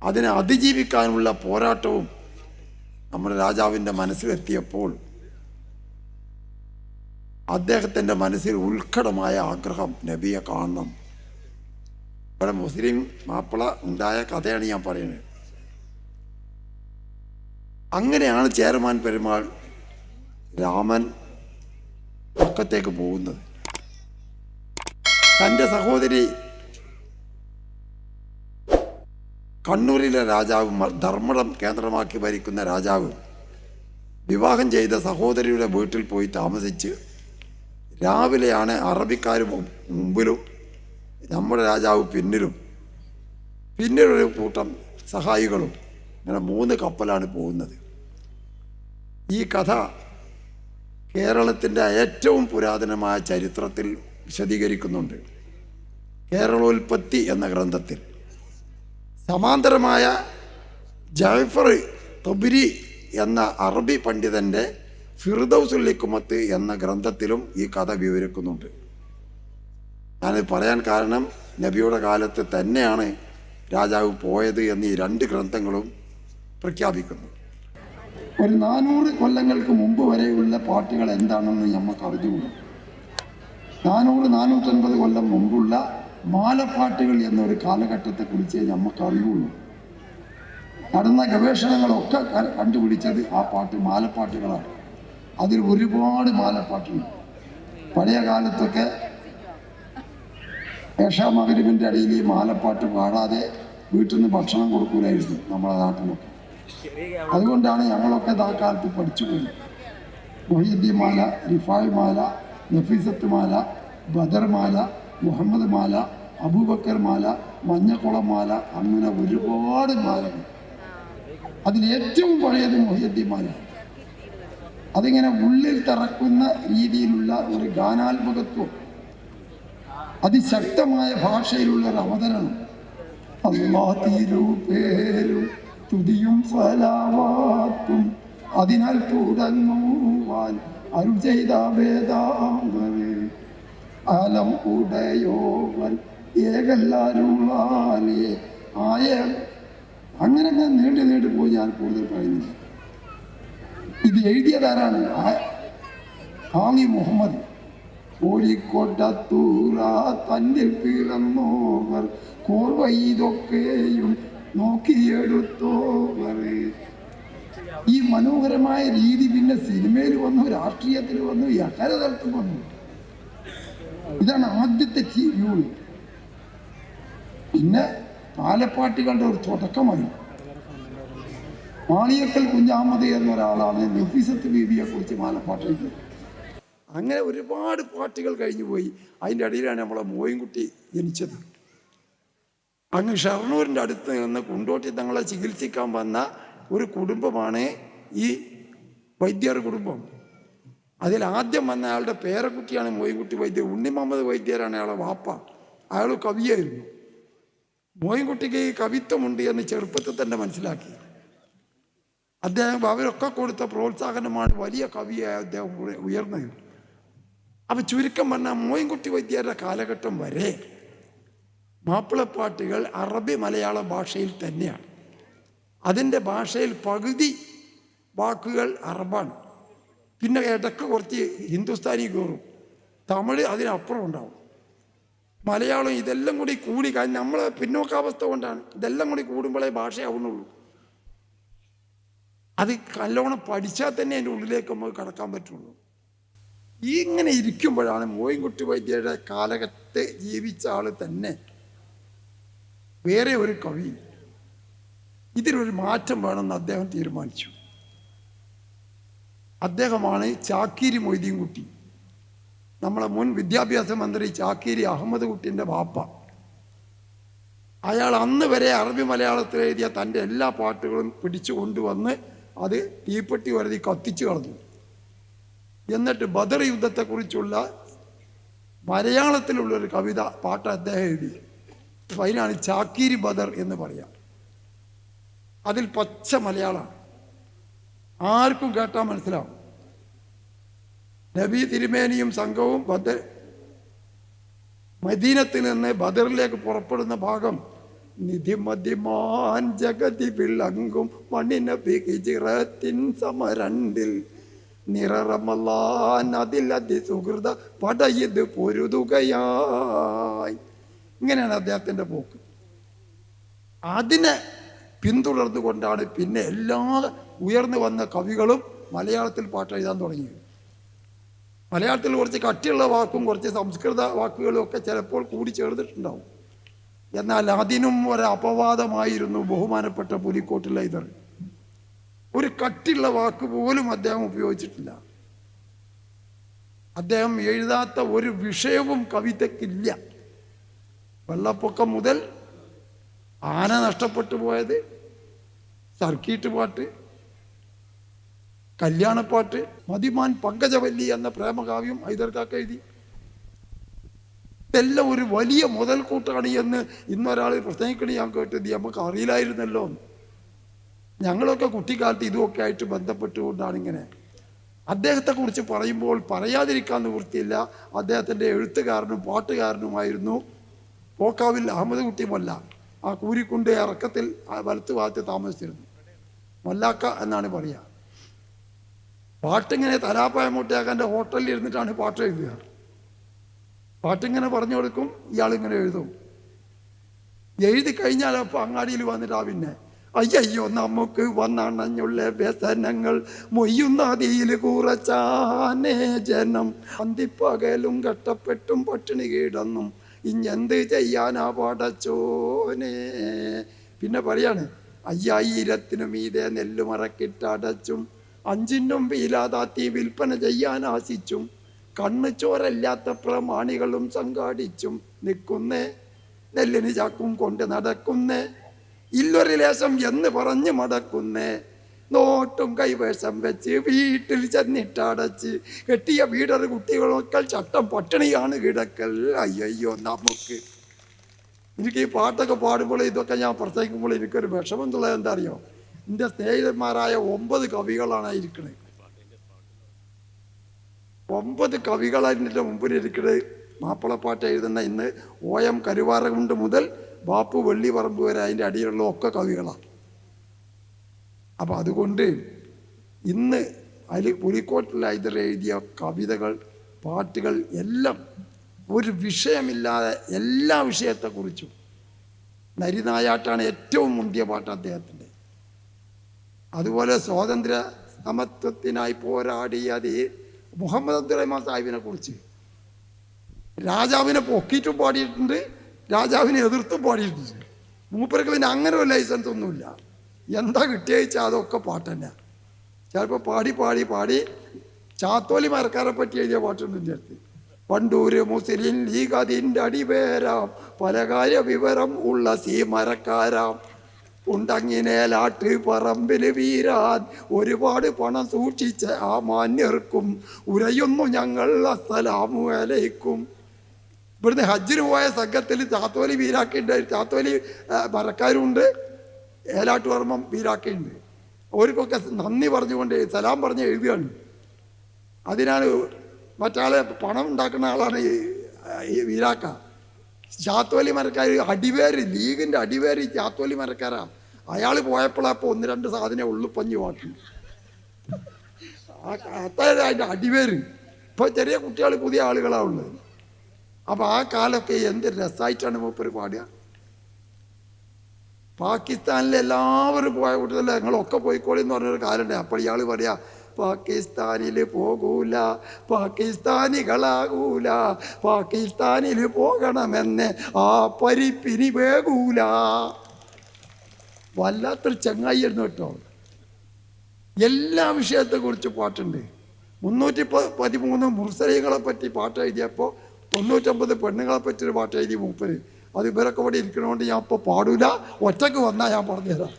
അതിനെ അതിജീവിക്കാനുള്ള പോരാട്ടവും നമ്മുടെ രാജാവിൻ്റെ മനസ്സിലെത്തിയപ്പോൾ അദ്ദേഹത്തിൻ്റെ മനസ്സിൽ ഉത്കടമായ ആഗ്രഹം നബിയെ കാണണം. ഇവിടെ മുസ്ലിം മാപ്പിള ഉണ്ടായ കഥയാണ് ഞാൻ പറയുന്നത്. അങ്ങനെയാണ് ചേരമാൻ പെരുമാൾ രാമൻ പക്കത്തേക്ക് പോകുന്നത്. തൻ്റെ സഹോദരി കണ്ണൂരിലെ രാജാവ്, ധർമ്മടം കേന്ദ്രമാക്കി ഭരിക്കുന്ന രാജാവ് വിവാഹം ചെയ്ത സഹോദരിയുടെ വീട്ടിൽ പോയി താമസിച്ച് രാവിലെയാണ് അറബിക്കാർ മുമ്പിലും നമ്മുടെ രാജാവ് പിന്നിലൊരു കൂട്ടം സഹായികളും, ഇങ്ങനെ 3 കപ്പലാണ് പോകുന്നത്. ഈ കഥ കേരളത്തിൻ്റെ ഏറ്റവും പുരാതനമായ ചരിത്രത്തിൽ വിശദീകരിക്കുന്നുണ്ട്. കേരളോൽപ്പത്തി എന്ന ഗ്രന്ഥത്തിൽ സമാന്തരമായ ജഅഫർ തബ്രി എന്ന അറബി പണ്ഡിതൻ്റെ ഫിർദൗസുൽ ഹിക്മത്ത് എന്ന ഗ്രന്ഥത്തിലും ഈ കഥ വിവരിക്കുന്നുണ്ട്. ഞാനിത് പറയാൻ കാരണം നബിയുടെ കാലത്ത് തന്നെയാണ് രാജാവ് പോയത് എന്ന് ഈ 2 ഗ്രന്ഥങ്ങളും പ്രഖ്യാപിക്കുന്നു. ഒരു 400 കൊല്ലങ്ങൾക്ക് മുമ്പ് വരെയുള്ള പാട്ടുകൾ എന്താണെന്ന് നമുക്ക് അറിഞ്ഞുകൂടും. 400-450 കൊല്ലം മുമ്പുള്ള മാലപ്പാട്ടുകൾ എന്നൊരു കാലഘട്ടത്തെക്കുറിച്ച് നമുക്ക് അറിയുള്ളൂ. നടന്ന ഗവേഷണങ്ങളൊക്കെ കണ്ടുപിടിച്ചത് ആ മാലപ്പാട്ടുകളാണ്. അതിൽ ഒരുപാട് മാലപ്പാട്ടുണ്ട്. പഴയ കാലത്തൊക്കെ ഏഷാ മഗ്‌രിബിൻ്റെ ഇടയിൽ ഈ മാലപ്പാട്ട് പാടാതെ വീട്ടിൽ നിന്ന് ഭക്ഷണം കൊടുക്കൂലായിരുന്നു നമ്മുടെ നാട്ടിലൊക്കെ. അതുകൊണ്ടാണ് ഞങ്ങളൊക്കെ ആ കാലത്ത് പഠിച്ചുപോയി. മൊഹീദ്ദീൻ മാല, റിഫായ് മാല, നഫീസത്ത് മാല, ബദർ മാല, മുഹമ്മദ് മാല, അബൂബക്കർ മാല, മഞ്ഞക്കുളം മാല, അങ്ങനെ ഒരുപാട് മാലകൾ. അതിലേറ്റവും പഴയത് മൊഹീദ്ദീൻ മാല. അതിങ്ങനെ ഉള്ളിൽ തറക്കുന്ന രീതിയിലുള്ള ഒരു ഗാനാത്മകത്വം, അതിശക്തമായ ഭാഷയിലുള്ള ഒരു അവതരണം, അല്ലാഹ് തിരുപേരും തുതിയും സലാവാത്തും അതിനാൽ തുടങ്ങുവാൻ അരുൾ ചെയ്ത വേദാംഗമേ, ആലം ഉടയോവൻ ഏകല്ലാരുളാലേ ആയ. അങ്ങനെ നീണ്ടു പോയി ഞാൻ കൂടുതൽ പറയുന്നില്ല. ഇത് എഴുതിയതാരാണ്? ഹാമി മുഹമ്മദ്. കോഴിക്കോട്ടത്തൂറ തന്നിൽ പിറന്നോവർ കോർവൈതൊക്കെയും നോക്കിയെടുത്തോവർ. ഈ മനോഹരമായ രീതി പിന്നെ സിനിമയിൽ വന്നു, രാഷ്ട്രീയത്തിൽ വന്നു, അക്കരതലത്തിൽ വന്നു. ഇതാണ് ആദ്യത്തെ ട്യൂൺ. പിന്നെ മാലപ്പാട്ടുകളുടെ ഒരു തുടക്കമായി. മാളിയക്കൽ കുഞ്ഞാമത് എന്നൊരാളാണ് നഫീസത്ത് ബീവിയെ കുറിച്ച് മാലപ്പാട്ട് എഴുതിയത്. അങ്ങനെ ഒരുപാട് പാട്ടുകൾ കഴിഞ്ഞു പോയി. അതിൻ്റെ ഇടയിലാണ് നമ്മളെ മോയിൻകുട്ടി ജനിച്ചത്. അങ്ങ് ഷർണൂരിൻ്റെ അടുത്ത് നിന്ന് കൊണ്ടോട്ടി തങ്ങളെ ചികിത്സിക്കാൻ വന്ന ഒരു കുടുംബമാണ് ഈ വൈദ്യർ കുടുംബം. അതിൽ ആദ്യം വന്ന അയാളുടെ പേരക്കുട്ടിയാണ് മോയിൻകുട്ടി വൈദ്യർ. ഉണ്ണി മുഹമ്മദ് വൈദ്യരാണ് അയാളെ വാപ്പ. അയാൾ കവിയായിരുന്നു. മോയിൻകുട്ടിക്ക് ഈ കവിത്വമുണ്ട് എന്ന് ചെറുപ്പത്തിൽ തന്നെ മനസ്സിലാക്കി. അദ്ദേഹം അവരൊക്കെ കൊടുത്ത പ്രോത്സാഹനമാണ് വലിയ കവിയായ അദ്ദേഹം ഉയർന്നത്. അപ്പം ചുരുക്കം പറഞ്ഞാൽ മോയിൻകുട്ടി വൈദ്യരുടെ കാലഘട്ടം വരെ മാപ്പിളപ്പാട്ടുകൾ അറബി മലയാള ഭാഷയിൽ തന്നെയാണ്. അതിൻ്റെ ഭാഷയിൽ പകുതി വാക്കുകൾ അറബാണ്. പിന്നെ ഇടയ്ക്ക് കുറച്ച് ഹിന്ദുസ്ഥാനി കയറും, തമിഴ് അതിനപ്പുറം ഉണ്ടാവും, മലയാളം. ഇതെല്ലാം കൂടി കാരണം നമ്മളെ പിന്നോക്കാവസ്ഥ കൊണ്ടാണ്. ഇതെല്ലാം കൂടി കൂടുമ്പോഴേ ഭാഷയാവുന്നുള്ളൂ. അത് നല്ലോണം പഠിച്ചാൽ തന്നെ അതിൻ്റെ ഉള്ളിലേക്ക് നമുക്ക് കടക്കാൻ പറ്റുള്ളൂ. ഇങ്ങനെ ഇരിക്കുമ്പോഴാണ് മോയിൻകുട്ടി വൈദ്യരുടെ കാലഘട്ടത്തെ ജീവിച്ച ആൾ തന്നെ വേറെ ഒരു കവി ഇതിലൊരു മാറ്റം വേണമെന്ന് അദ്ദേഹം തീരുമാനിച്ചു. അദ്ദേഹമാണ് ചാക്കീരി മൊയ്തീൻകുട്ടി. നമ്മളെ മുൻ വിദ്യാഭ്യാസ മന്ത്രി ചാക്കീരി അഹമ്മദ് കുട്ടിൻ്റെ വാപ്പ. അയാൾ അന്ന് വരെ അറബി മലയാളത്തിൽ എഴുതിയ തൻ്റെ എല്ലാ പാട്ടുകളും പിടിച്ചു കൊണ്ടുവന്ന് അത് തീപ്പെട്ടി വരുതി കത്തിച്ചു കളഞ്ഞു. എന്നിട്ട് ബദർ യുദ്ധത്തെക്കുറിച്ചുള്ള മലയാളത്തിലുള്ളൊരു കവിത പാട്ട് അദ്ദേഹം എഴുതി. അതിനാണ് ചാക്കീരി ബദർ എന്ന് പറയാം. അതിൽ പച്ച മലയാളമാണ്, ആർക്കും കേട്ടാൽ മനസ്സിലാവും. നബി തിരുമേനിയും സംഘവും മദീനത്തിൽ നിന്ന് ബദറിലേക്ക് പുറപ്പെടുന്ന ഭാഗം നിധിമതിമാൻ ജഗതി വിളങ്ങും മണ്ണിനബി ഹിജ്റത്തിൻ സമരണ്ടിൽ നിറമല്ലാൻ അതിലതി സുഹൃത പടയത് പൊരുതുകയായി. ഇങ്ങനെയാണ് അദ്ദേഹത്തിൻ്റെ പോക്ക്. അതിനെ പിന്തുടർന്നുകൊണ്ടാണ് പിന്നെ എല്ലാ ഉയർന്നു വന്ന കവികളും മലയാളത്തിൽ പാട്ട് എഴുതാൻ തുടങ്ങിയത്. മലയാളത്തിൽ കുറച്ച് കട്ടിയുള്ള വാക്കും കുറച്ച് സംസ്കൃത വാക്കുകളും ഒക്കെ ചിലപ്പോൾ കൂടി ചേർന്നിട്ടുണ്ടാവും. എന്നാൽ അതിനും ഒരു അപവാദമായിരുന്നു ബഹുമാനപ്പെട്ട പുലിക്കോട്ടിൽ ഹൈദർ. ഒരു കട്ടിയുള്ള വാക്ക് പോലും അദ്ദേഹം ഉപയോഗിച്ചിട്ടില്ല. അദ്ദേഹം എഴുതാത്ത ഒരു വിഷയവും കവിതയ്ക്കില്ല. വെള്ളപ്പൊക്കം മുതൽ ആന നഷ്ടപ്പെട്ടു പോയത്, സർക്കീട്ട് പാട്ട്, കല്യാണപ്പാട്ട്, മതിമാൻ പങ്കജവല്ലി എന്ന പ്രേമകാവ്യം ഹൈദർക്കാക്ക എഴുതി. ഇതെല്ലാം ഒരു വലിയ മുതൽക്കൂട്ടാണ് എന്ന് ഇന്നൊരാൾ പ്രസംഗിക്കണി ഞാൻ കേട്ടത് നമുക്ക് അറിയില്ലായിരുന്നല്ലോ. ഞങ്ങളൊക്കെ കുട്ടിക്കാലത്ത് ഇതുമൊക്കെ ആയിട്ട് ബന്ധപ്പെട്ടുകൊണ്ടാണ് ഇങ്ങനെ. അദ്ദേഹത്തെക്കുറിച്ച് പറയുമ്പോൾ പറയാതിരിക്കാൻ നിവൃത്തിയില്ല. അദ്ദേഹത്തിൻ്റെ എഴുത്തുകാരനും പാട്ടുകാരനുമായിരുന്നു പോക്കാവിൽ അഹമ്മദ് കുട്ടി മൊല്ല. ആ കൂരിക്കുണ്ട് ഇറക്കത്തിൽ വലത്ത് ഭാഗത്ത് താമസിച്ചിരുന്നു. മൊല്ലാക്ക എന്നാണ് പറയുക. പാട്ടിങ്ങനെ തലാപ്പായ മുട്ടയാക്കാൻ്റെ ഹോട്ടലിൽ ഇരുന്നിട്ടാണ് പാട്ട് എഴുതുക. പാട്ടിങ്ങനെ പറഞ്ഞു കൊടുക്കും, ഇയാളിങ്ങനെ എഴുതും. എഴുതി കഴിഞ്ഞാൽ അപ്പോൾ അങ്ങാടിയിൽ വന്നിട്ടാ പിന്നെ അയ്യോ നമുക്ക് വന്നണഞ്ഞുള്ള വ്യസനങ്ങൾ മൊയ്യുന്നതിയിൽ കുറച്ചാനേ ജനം അന്തിപ്പകലും കട്ടപ്പെട്ടും പട്ടിണി കിടന്നും ഇഞ്ഞെന്ത് ചെയ്യാനാ പടച്ചോനെ. പിന്നെ പറയാണ് 5000 മീതെ നെല്ലുമറക്കിട്ടടച്ചും 5 വീലാതാത്തി വിൽപ്പന ചെയ്യാൻ ആശിച്ചും കണ്ണ് ചോരല്ലാത്ത പ്രമാണികളും സംഘാടിച്ചും നിൽക്കുന്നേ നെല്ലിന് ചാക്കും കൊണ്ട് നടക്കുന്നേ ഇല്ലൊരു ലേശം എന്ന് പറഞ്ഞ് മടക്കുന്നേ നോട്ടും കൈവേഷം വെച്ച് വീട്ടിൽ ചെന്നിട്ടടച്ച് കെട്ടിയ വീടൊരു കുട്ടികളൊക്കെ ചട്ടം പട്ടിണിയാണ് കിടക്കൽ. അയ്യോ നമുക്ക് എനിക്ക് ഈ പാട്ടൊക്കെ പാടുമ്പോൾ ഇതൊക്കെ ഞാൻ പ്രസംഗിക്കുമ്പോൾ എനിക്കൊരു വിഷമം തുള്ളത് എന്താ അറിയോ? എൻ്റെ സ്നേഹിതന്മാരായ 9 കവികളാണ് ഇരിക്കുന്നത്. 9 കവികളതിൻ്റെ മുമ്പിൽ ഇരിക്കുന്നത്. മാപ്പിളപ്പാട്ട് എഴുതുന്ന ഇന്ന് OM കരുവാരകുണ്ട് മുതൽ ബാപ്പു വെള്ളിപറമ്പ് വരെ അതിൻ്റെ അടിയിലുള്ള ഒക്കെ കവികളാണ്. അപ്പം അതുകൊണ്ട് ഇന്ന് അതിൽ പുലിക്കോട്ടിൽ ഹൈദർ എഴുതിയ കവിതകൾ, പാട്ടുകൾ എല്ലാം ഒരു വിഷയമില്ലാതെ എല്ലാ വിഷയത്തെക്കുറിച്ചും. നരിനായാട്ടാണ് ഏറ്റവും മുന്തിയ പാട്ട് അദ്ദേഹത്തിൻ്റെ. അതുപോലെ സ്വാതന്ത്ര്യ സമത്വത്തിനായി പോരാടിയത് മുഹമ്മദ് അബ്ദുറഹ്മാൻ സാഹിബിനെ കുറിച്ച്. രാജാവിനെ പൊക്കിയിട്ടും പാടിയിട്ടുണ്ട്, രാജാവിനെ എതിർത്തും പാടിയിട്ടുണ്ട്. മൂപ്പർക്ക് പിന്നെ അങ്ങനെ ഒരു ലൈസൻസ് ഒന്നുമില്ല. എന്താ കിട്ടിയച്ചാൽ അതൊക്കെ പാട്ട് തന്നെ. ചിലപ്പോൾ പാടി പാടി പാടി ചാത്തോലി മരക്കാരെ പറ്റി എഴുതിയ പാട്ടുണ്ട് എൻ്റെ അടുത്ത്. പണ്ടൂര് മുസ്ലിം ലീഗ് അതിൻ്റെ അടിവേരാം പല കാര്യ വിവരം ഉള്ള മരക്കാരാം ഉണ്ടങ്ങിനേലാട്ട് പറമ്പിൽ വീരാൻ ഒരുപാട് പണം സൂക്ഷിച്ച ആ മാന്യർക്കും ഉരയുന്നു ഞങ്ങൾ അസ്സലാമു അലൈക്കും. ഇവിടുന്ന് ഹജ്ജിന് പോയ സംഘത്തിൽ ചാത്തോലി വീരാക്കിയുണ്ട്, ചാത്തോലി മരക്കാരുണ്ട്, ഏലാട്ട് വർമ്മം വീരാക്കിയുണ്ട്. അവർക്കൊക്കെ നന്ദി പറഞ്ഞുകൊണ്ട് സലാം പറഞ്ഞ് എഴുതുകയാണ്. അതിനാണ് മറ്റാളെ പണം ഉണ്ടാക്കുന്ന ആളാണ് ഈ വീരാക്ക. ചാത്തോലി മരക്കാർ അടിവേര്, ലീഗിൻ്റെ അടിവേര് ചാത്തോലി മരക്കാരാ. അയാൾ പോയപ്പോഴപ്പോൾ 1-2 സാധനം ഉള്ളുപ്പഞ്ഞ് പാട്ടു. അത്തായത് അതിൻ്റെ അടിവേര്. ഇപ്പോൾ ചെറിയ കുട്ടികൾ പുതിയ ആളുകളാണ് ഉള്ളത്. അപ്പോൾ ആ കാലമൊക്കെ എന്ത് രസമായിട്ടാണ് മൂപ്പർ പാടുക. പാകിസ്ഥാനിൽ എല്ലാവരും പോയ കൂട്ടത്തിൽ ഞങ്ങളൊക്കെ പോയിക്കോളി എന്ന് പറഞ്ഞൊരു കാലുണ്ട്. അപ്പോൾ ഇയാൾ പറയാ പാകിസ്ഥാനിൽ പോകൂല, പാകിസ്ഥാനികളാകൂല, പാകിസ്ഥാനിൽ പോകണമെന്ന് ആ പരിപ്പിനി വേകൂല. വല്ലാത്തൊരു ചങ്ങായിരുന്നു കേട്ടോ. എല്ലാ വിഷയത്തെക്കുറിച്ച് പാട്ടുണ്ട്. 313 മുർസലിങ്ങളെ പറ്റി പാട്ട് എഴുതിയപ്പോൾ 99 പെണ്ണുങ്ങളെ പറ്റിയൊരു പാട്ട് എഴുതി മൂപ്പര്. അത് ഇവരൊക്കെ ഇവിടെ ഇരിക്കണോണ്ട് ഞാൻ ഇപ്പോൾ പാടൂല, ഒറ്റക്ക് വന്നാൽ ഞാൻ പറഞ്ഞുതരാം,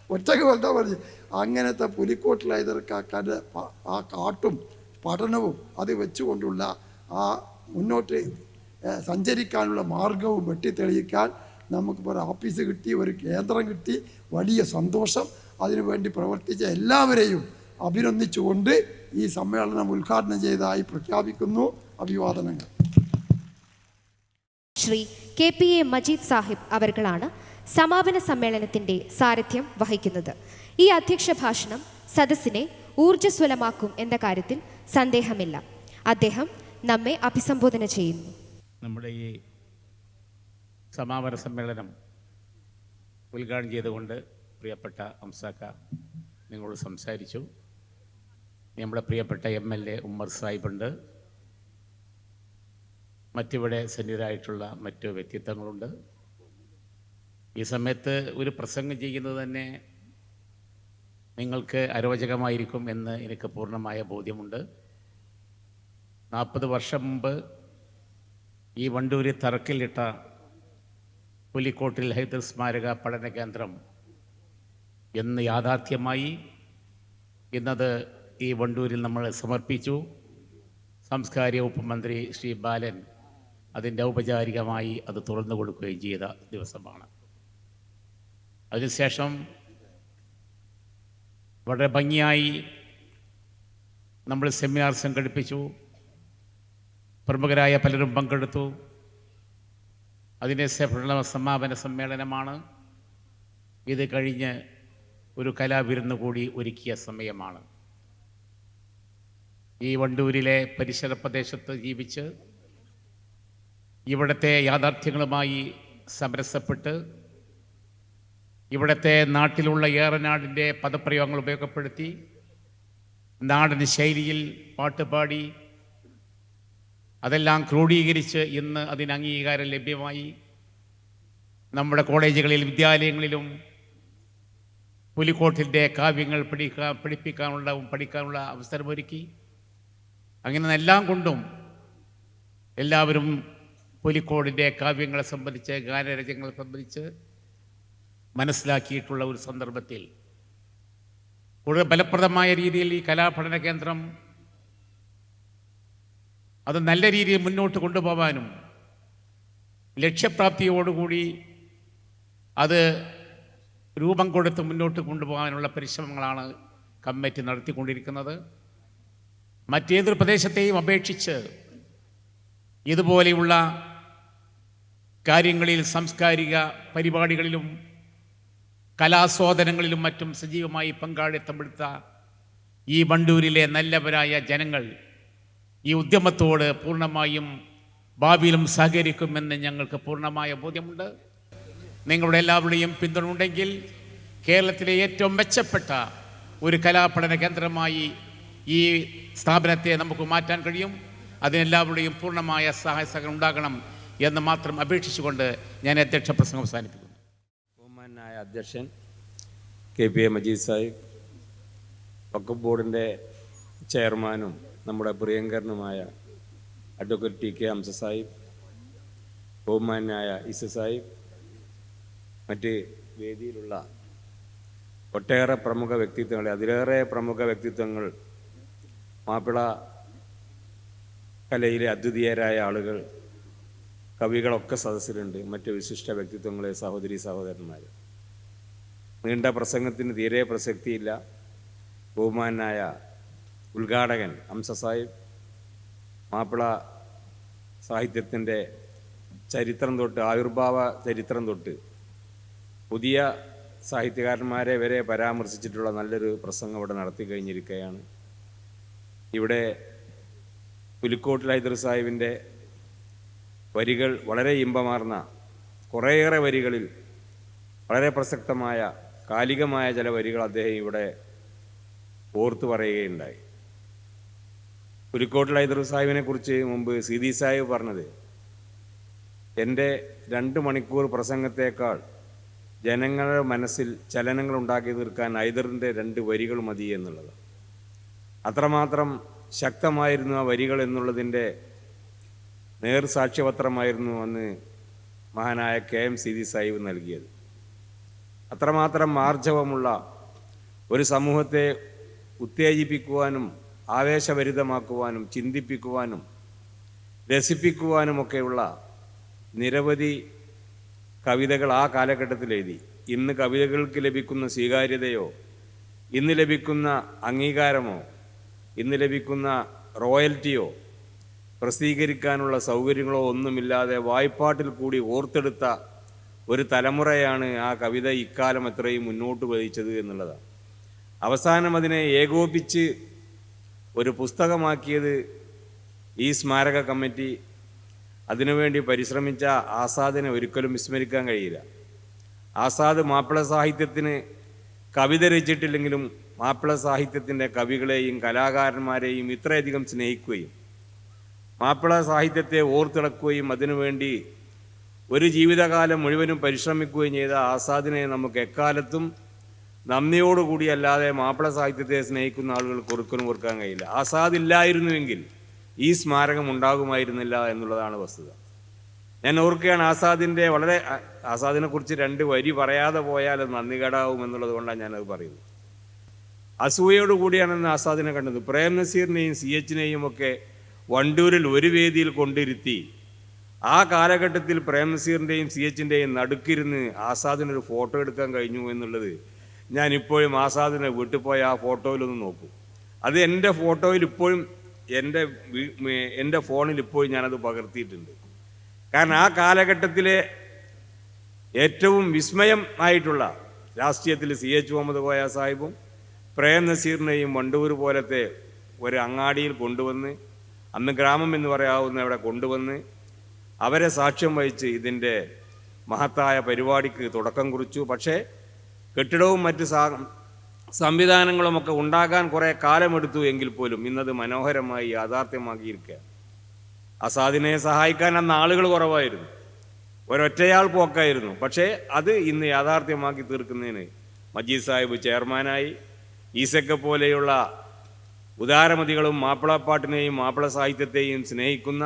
ഒറ്റക്ക് വന്നാൽ പറഞ്ഞു. അങ്ങനത്തെ പുലിക്കോട്ടിൽ ഹൈദർക്കാക്കാൻ്റെ ആ കാട്ടും പഠനവും അത് വെച്ചുകൊണ്ടുള്ള ആ മുന്നോട്ട് സഞ്ചരിക്കാനുള്ള മാർഗവും വെട്ടിത്തെളിയിക്കാൻ നമുക്കിപ്പോൾ ഒരു ഓഫീസ് കിട്ടി, ഒരു കേന്ദ്രം കിട്ടി. വലിയ സന്തോഷം. അതിനുവേണ്ടി പ്രവർത്തിച്ച എല്ലാവരെയും അഭിനന്ദിച്ചുകൊണ്ട് ഈ സമ്മേളനം ഉദ്ഘാടനം ചെയ്തതായി പ്രഖ്യാപിക്കുന്നു. അഭിവാദനങ്ങൾ. ശ്രീ KPA മജീദ് സാഹിബ് അവർകളാണ് സമാപന സമ്മേളനത്തിൻ്റെ സാരഥ്യം വഹിക്കുന്നത്. ഈ അധ്യക്ഷ ഭാഷണം സദസ്സിനെ ഊർജ്ജസ്വലമാക്കും എന്ന കാര്യത്തിൽ സന്ദേഹമില്ല. അദ്ദേഹം നമ്മെ അഭിസംബോധന ചെയ്യുന്നു. നമ്മുടെ ഈ സമാപന സമ്മേളനം ഉദ്ഘാടനം ചെയ്തുകൊണ്ട് പ്രിയപ്പെട്ട ഹംസാക്ക നിങ്ങളോട് സംസാരിച്ചു. നമ്മുടെ പ്രിയപ്പെട്ട MLA ഉമ്മർ സാഹിബുണ്ട്, മറ്റിവിടെ സന്നിധരായിട്ടുള്ള മറ്റു വ്യക്തിത്വങ്ങളുണ്ട്. ഈ സമയത്ത് ഒരു പ്രസംഗം ചെയ്യുന്നത് തന്നെ നിങ്ങൾക്ക് അരോചകമായിരിക്കും എന്ന് എനിക്ക് പൂർണ്ണമായ ബോധ്യമുണ്ട്. 40 വർഷം മുമ്പ് ഈ വണ്ടൂരിൽ തറക്കിലിട്ട പുലിക്കോട്ടിൽ ഹൈദർ സ്മാരക പഠന കേന്ദ്രം എന്ന് യാഥാർത്ഥ്യമായി. ഇന്നത് ഈ വണ്ടൂരിൽ നമ്മൾ സമർപ്പിച്ചു. സാംസ്കാരിക വകുപ്പ് മന്ത്രി ശ്രീ ബാലൻ അതിൻ്റെ ഔപചാരികമായി അത് തുറന്നു കൊടുക്കുകയും ചെയ്ത ദിവസമാണ്. അതിനുശേഷം വളരെ ഭംഗിയായി നമ്മൾ സെമിനാർ സംഘടിപ്പിച്ചു. പ്രമുഖരായ പലരും പങ്കെടുത്തു. അതിൻ്റെ സമാപന സമ്മേളനമാണ്. ഇത് കഴിഞ്ഞ് ഒരു കലാവിരുന്ന് കൂടി ഒരുക്കിയ സമയമാണ്. ഈ വണ്ടൂരിലെ പരിസര പ്രദേശത്ത് ജീവിച്ച് ഇവിടുത്തെ യാഥാർത്ഥ്യങ്ങളുമായി സമരസപ്പെട്ട് ഇവിടുത്തെ നാട്ടിലുള്ള ഏറനാടിൻ്റെ പദപ്രയോഗങ്ങൾ ഉപയോഗപ്പെടുത്തി നാടൻ ശൈലിയിൽ പാട്ടുപാടി അതെല്ലാം ക്രോഡീകരിച്ച് ഇന്ന് അതിന് അംഗീകാരം ലഭ്യമായി. നമ്മുടെ കോളേജുകളിൽ വിദ്യാലയങ്ങളിലും പുലിക്കോട്ടിൻ്റെ കാവ്യങ്ങൾ പഠിക്കാനുള്ള അവസരമൊരുക്കി. അങ്ങനെ എല്ലാം കൊണ്ടും എല്ലാവരും പുലിക്കോടിൻ്റെ കാവ്യങ്ങളെ സംബന്ധിച്ച് ഗാനരചനകളെ സംബന്ധിച്ച് മനസ്സിലാക്കിയിട്ടുള്ള ഒരു സന്ദർഭത്തിൽ കൂടുതൽ ഫലപ്രദമായ രീതിയിൽ ഈ കലാപഠന കേന്ദ്രം അത് നല്ല രീതിയിൽ മുന്നോട്ട് കൊണ്ടുപോകാനും ലക്ഷ്യപ്രാപ്തിയോടുകൂടി അത് രൂപം കൊടുത്ത് മുന്നോട്ട് കൊണ്ടുപോകാനുള്ള പരിശ്രമങ്ങളാണ് കമ്മിറ്റി നടത്തിക്കൊണ്ടിരിക്കുന്നത്. മറ്റേതൊരു പ്രദേശത്തെയും അപേക്ഷിച്ച് ഇതുപോലെയുള്ള കാര്യങ്ങളിൽ സാംസ്കാരിക പരിപാടികളിലും കലാസ്വാദനങ്ങളിലും മറ്റും സജീവമായി പങ്കാളിത്തമെടുത്ത ഈ വണ്ടൂരിലെ നല്ലവരായ ജനങ്ങൾ ഈ ഉദ്യമത്തോട് പൂർണ്ണമായും ഭാവിയിലും സഹകരിക്കുമെന്ന് ഞങ്ങൾക്ക് പൂർണ്ണമായ ബോധ്യമുണ്ട്. നിങ്ങളുടെ എല്ലാവരുടെയും പിന്തുണ ഉണ്ടെങ്കിൽ കേരളത്തിലെ ഏറ്റവും മെച്ചപ്പെട്ട ഒരു കലാപഠന കേന്ദ്രമായി ഈ സ്ഥാപനത്തെ നമുക്ക് മാറ്റാൻ കഴിയും. അതിനെല്ലാവരുടെയും പൂർണ്ണമായ സഹായ സഹകരണം ഉണ്ടാകണം എന്ന് മാത്രം അപേക്ഷിച്ചുകൊണ്ട് ഞാൻ അധ്യക്ഷ പ്രസംഗം അവസാനിപ്പിക്കുന്നു. ബഹുമാനായ അധ്യക്ഷൻ KPA മജീദ് സാഹിബ്, വഖഫ് ബോർഡിൻ്റെ ചെയർമാനും നമ്മുടെ പ്രിയങ്കരനുമായ അഡ്വക്കേറ്റ് TK ഹംസ സാഹിബ്, ബഹുമാനായ ഇസ സാഹിബ്, മറ്റ് വേദിയിലുള്ള ഒട്ടേറെ പ്രമുഖ വ്യക്തിത്വങ്ങൾ, അതിലേറെ പ്രമുഖ വ്യക്തിത്വങ്ങൾ, മാപ്പിള കലയിലെ അദ്വിതീയരായ ആളുകൾ, കവികളൊക്കെ സദസ്സിലുണ്ട്. മറ്റ് വിശിഷ്ട വ്യക്തിത്വങ്ങളെ, സഹോദരി സഹോദരന്മാർ. നീണ്ട പ്രസംഗത്തിന് തീരെ പ്രസക്തിയില്ല. ബഹുമാനായ ഉദ്ഘാടകൻ ഹംസ സാഹിബ് മാപ്പിള സാഹിത്യത്തിൻ്റെ ചരിത്രം തൊട്ട്, ആവിർഭാവ ചരിത്രം തൊട്ട് പുതിയ സാഹിത്യകാരന്മാരെ വരെ പരാമർശിച്ചിട്ടുള്ള നല്ലൊരു പ്രസംഗം ഇവിടെ നടത്തി കഴിഞ്ഞിരിക്കുകയാണ്. ഇവിടെ പുലിക്കോട്ടിൽ ഹൈദർ സാഹിബിൻ്റെ വരികൾ വളരെ ഇമ്പമാർന്ന, കുറേയേറെ വരികളിൽ വളരെ പ്രസക്തമായ കാലികമായ ചില വരികൾ അദ്ദേഹം ഇവിടെ ഓർത്തു പറയുകയുണ്ടായി. പുലിക്കോട്ടിൽ ഹൈദർ സാഹിബിനെ കുറിച്ച് മുമ്പ് CD സാഹിബ് പറഞ്ഞത്, എൻ്റെ 2 മണിക്കൂർ പ്രസംഗത്തേക്കാൾ ജനങ്ങളുടെ മനസ്സിൽ ചലനങ്ങൾ ഉണ്ടാക്കി തീർക്കാൻ ഹൈദറിൻ്റെ 2 വരികൾ മതി എന്നുള്ളത്. അത്രമാത്രം ശക്തമായിരുന്നു ആ വരികൾ എന്നുള്ളതിൻ്റെ നേർസാക്ഷ്യപത്രമായിരുന്നു അന്ന് മഹാനായ KM CD സാഹിബ് നൽകിയത്. അത്രമാത്രം ആർജവമുള്ള ഒരു സമൂഹത്തെ ഉത്തേജിപ്പിക്കുവാനും ആവേശഭരിതമാക്കുവാനും ചിന്തിപ്പിക്കുവാനും രസിപ്പിക്കുവാനുമൊക്കെയുള്ള നിരവധി കവിതകൾ ആ കാലഘട്ടത്തിൽ എഴുതി. ഇന്ന് കവിതകൾക്ക് ലഭിക്കുന്ന സ്വീകാര്യതയോ, ഇന്ന് ലഭിക്കുന്ന അംഗീകാരമോ, ഇന്ന് ലഭിക്കുന്ന റോയൽറ്റിയോ, പ്രസിദ്ധീകരിക്കാനുള്ള സൗകര്യങ്ങളോ ഒന്നുമില്ലാതെ വായ്പാട്ടിൽ കൂടി ഓർത്തെടുത്ത ഒരു തലമുറയാണ് ആ കവിത ഇക്കാലം എത്രയും മുന്നോട്ട് വഹിച്ചത് എന്നുള്ളതാണ്. അവസാനം അതിനെ ഏകോപിച്ച് ഒരു പുസ്തകമാക്കിയത് ഈ സ്മാരക കമ്മിറ്റി. അതിനുവേണ്ടി പരിശ്രമിച്ച ആസാദിനെ ഒരിക്കലും വിസ്മരിക്കാൻ കഴിയില്ല. ആസാദ് മാപ്പിള സാഹിത്യത്തിന് കവിത രചിച്ചിട്ടില്ലെങ്കിലും മാപ്പിള സാഹിത്യത്തിൻ്റെ കവികളെയും കലാകാരന്മാരെയും ഇത്രയധികം സ്നേഹിക്കുകയും മാപ്പിള സാഹിത്യത്തെ ഓർത്തിളക്കുകയും അതിനുവേണ്ടി ഒരു ജീവിതകാലം മുഴുവനും പരിശ്രമിക്കുകയും ചെയ്ത ആസാദിനെ നമുക്ക് എക്കാലത്തും നന്ദിയോടുകൂടിയല്ലാതെ മാപ്പിള സാഹിത്യത്തെ സ്നേഹിക്കുന്ന ആളുകൾക്ക് ഒരിക്കലും ഓർക്കാൻ കഴിയില്ല. ആസാദ് ഇല്ലായിരുന്നുവെങ്കിൽ ഈ സ്മാരകം ഉണ്ടാകുമായിരുന്നില്ല എന്നുള്ളതാണ് വസ്തുത. ഞാൻ ഓർക്കുകയാണ് ആസാദിനെ കുറിച്ച് 2 വരി പറയാതെ പോയാൽ അത് നന്ദി കേടാവും എന്നുള്ളത് കൊണ്ടാണ് ഞാനത് പറയുന്നത്. അസൂയയോടുകൂടിയാണ് ആസാദിനെ കണ്ടത്. പ്രേം നസീറിനെയും CH-നെയും ഒക്കെ വണ്ടൂരിൽ ഒരു വേദിയിൽ കൊണ്ടിരുത്തി ആ കാലഘട്ടത്തിൽ പ്രേം നസീറിൻ്റെയും CH-ൻ്റെയും നടുക്കിരുന്ന് ആസാദിനൊരു ഫോട്ടോ എടുക്കാൻ കഴിഞ്ഞു എന്നുള്ളത് ഞാനിപ്പോഴും ആസാദിനെ വീട്ടിൽ പോയ ആ ഫോട്ടോയിലൊന്ന് നോക്കും. അത് എൻ്റെ ഫോട്ടോയിൽ ഇപ്പോഴും എൻ്റെ ഫോണിൽ ഇപ്പോഴും ഞാനത് പകർത്തിയിട്ടുണ്ട്. കാരണം ആ കാലഘട്ടത്തിലെ ഏറ്റവും വിസ്മയം ആയിട്ടുള്ള രാഷ്ട്രീയത്തിൽ CH മുഹമ്മദ് കോയ സാഹിബും പ്രേം നസീറിനെയും വണ്ടൂർ പോലത്തെ ഒരു അങ്ങാടിയിൽ കൊണ്ടുവന്ന്, അന്ന് ഗ്രാമം എന്ന് പറയാവുന്ന അവിടെ കൊണ്ടുവന്ന് അവരെ സാക്ഷ്യം വഹിച്ച് ഇതിൻ്റെ മഹത്തായ പരിപാടിക്ക് തുടക്കം കുറിച്ചു. പക്ഷേ കെട്ടിടവും മറ്റ് സംവിധാനങ്ങളുമൊക്കെ ഉണ്ടാകാൻ കുറേ കാലമെടുത്തു എങ്കിൽ പോലും ഇന്നത് മനോഹരമായി യാഥാർത്ഥ്യമാക്കിയിരിക്കുക. ആസാദിനെ സഹായിക്കാൻ അന്ന് ആളുകൾ കുറവായിരുന്നു, ഒരൊറ്റയാൾ പോക്കായിരുന്നു. പക്ഷേ അത് ഇന്ന് യാഥാർത്ഥ്യമാക്കി തീർക്കുന്നതിന് മജീദ് സാഹിബ് ചെയർമാനായി. ഈസക്കെ പോലെയുള്ള ഉദാരമതികളും മാപ്പിളപ്പാട്ടിനെയും മാപ്പിള സാഹിത്യത്തെയും സ്നേഹിക്കുന്ന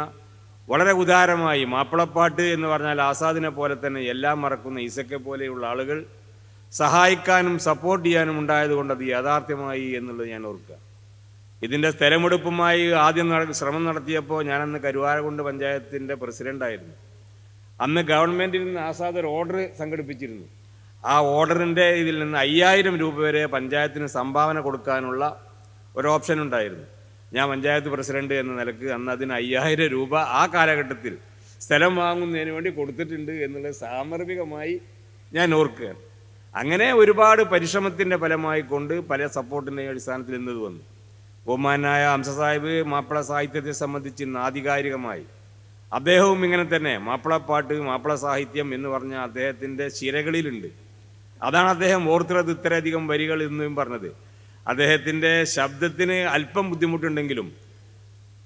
വളരെ ഉദാരമായി, മാപ്പിളപ്പാട്ട് എന്ന് പറഞ്ഞാൽ ആസാദിനെ പോലെ തന്നെ എല്ലാം മറക്കുന്ന ഈസക്കെ പോലെയുള്ള ആളുകൾ സഹായിക്കാനും സപ്പോർട്ട് ചെയ്യാനും ഉണ്ടായതുകൊണ്ട് അത് യാഥാർത്ഥ്യമായി എന്നുള്ളത് ഞാൻ ഓർക്കുക. ഇതിൻ്റെ സ്ഥലമെടുപ്പുമായി ആദ്യം ശ്രമം നടത്തിയപ്പോൾ ഞാനന്ന് കരുവാരകുണ്ട് പഞ്ചായത്തിൻ്റെ പ്രസിഡൻ്റായിരുന്നു. അന്ന് ഗവൺമെൻറ്റിൽ നിന്ന് ആസാദ് ഒരു ഓർഡർ സംഘടിപ്പിച്ചിരുന്നു. ആ ഓർഡറിൻ്റെ ഇതിൽ നിന്ന് 5000 രൂപ വരെ പഞ്ചായത്തിന് സംഭാവന കൊടുക്കാനുള്ള ഒരു ഓപ്ഷൻ ഉണ്ടായിരുന്നു. ഞാൻ പഞ്ചായത്ത് പ്രസിഡന്റ് എന്ന നിലക്ക് അന്ന് അതിന് 5000 രൂപ ആ കാലഘട്ടത്തിൽ സ്ഥലം വാങ്ങുന്നതിന് വേണ്ടി കൊടുത്തിട്ടുണ്ട് എന്നുള്ളത് സാമർഭികമായി ഞാൻ ഓർക്കുകയാണ്. അങ്ങനെ ഒരുപാട് പരിശ്രമത്തിൻ്റെ ഫലമായി കൊണ്ട് പല സപ്പോർട്ടിൻ്റെ അടിസ്ഥാനത്തിൽ ഇന്നത് വന്നു. ബഹുമാനായ ഹംസ സാഹിബ് മാപ്പിള സാഹിത്യത്തെ സംബന്ധിച്ച് ഇന്ന് ആധികാരികമായി അദ്ദേഹവും ഇങ്ങനെ തന്നെ മാപ്പിളപ്പാട്ട് മാപ്പിള സാഹിത്യം എന്ന് പറഞ്ഞ അദ്ദേഹത്തിൻ്റെ ശിരകളിലുണ്ട്. അതാണ് അദ്ദേഹം ഓർത്തിറത് ഇത്രയധികം വരികൾ എന്നും പറഞ്ഞത്. അദ്ദേഹത്തിൻ്റെ ശബ്ദത്തിന് അല്പം ബുദ്ധിമുട്ടുണ്ടെങ്കിലും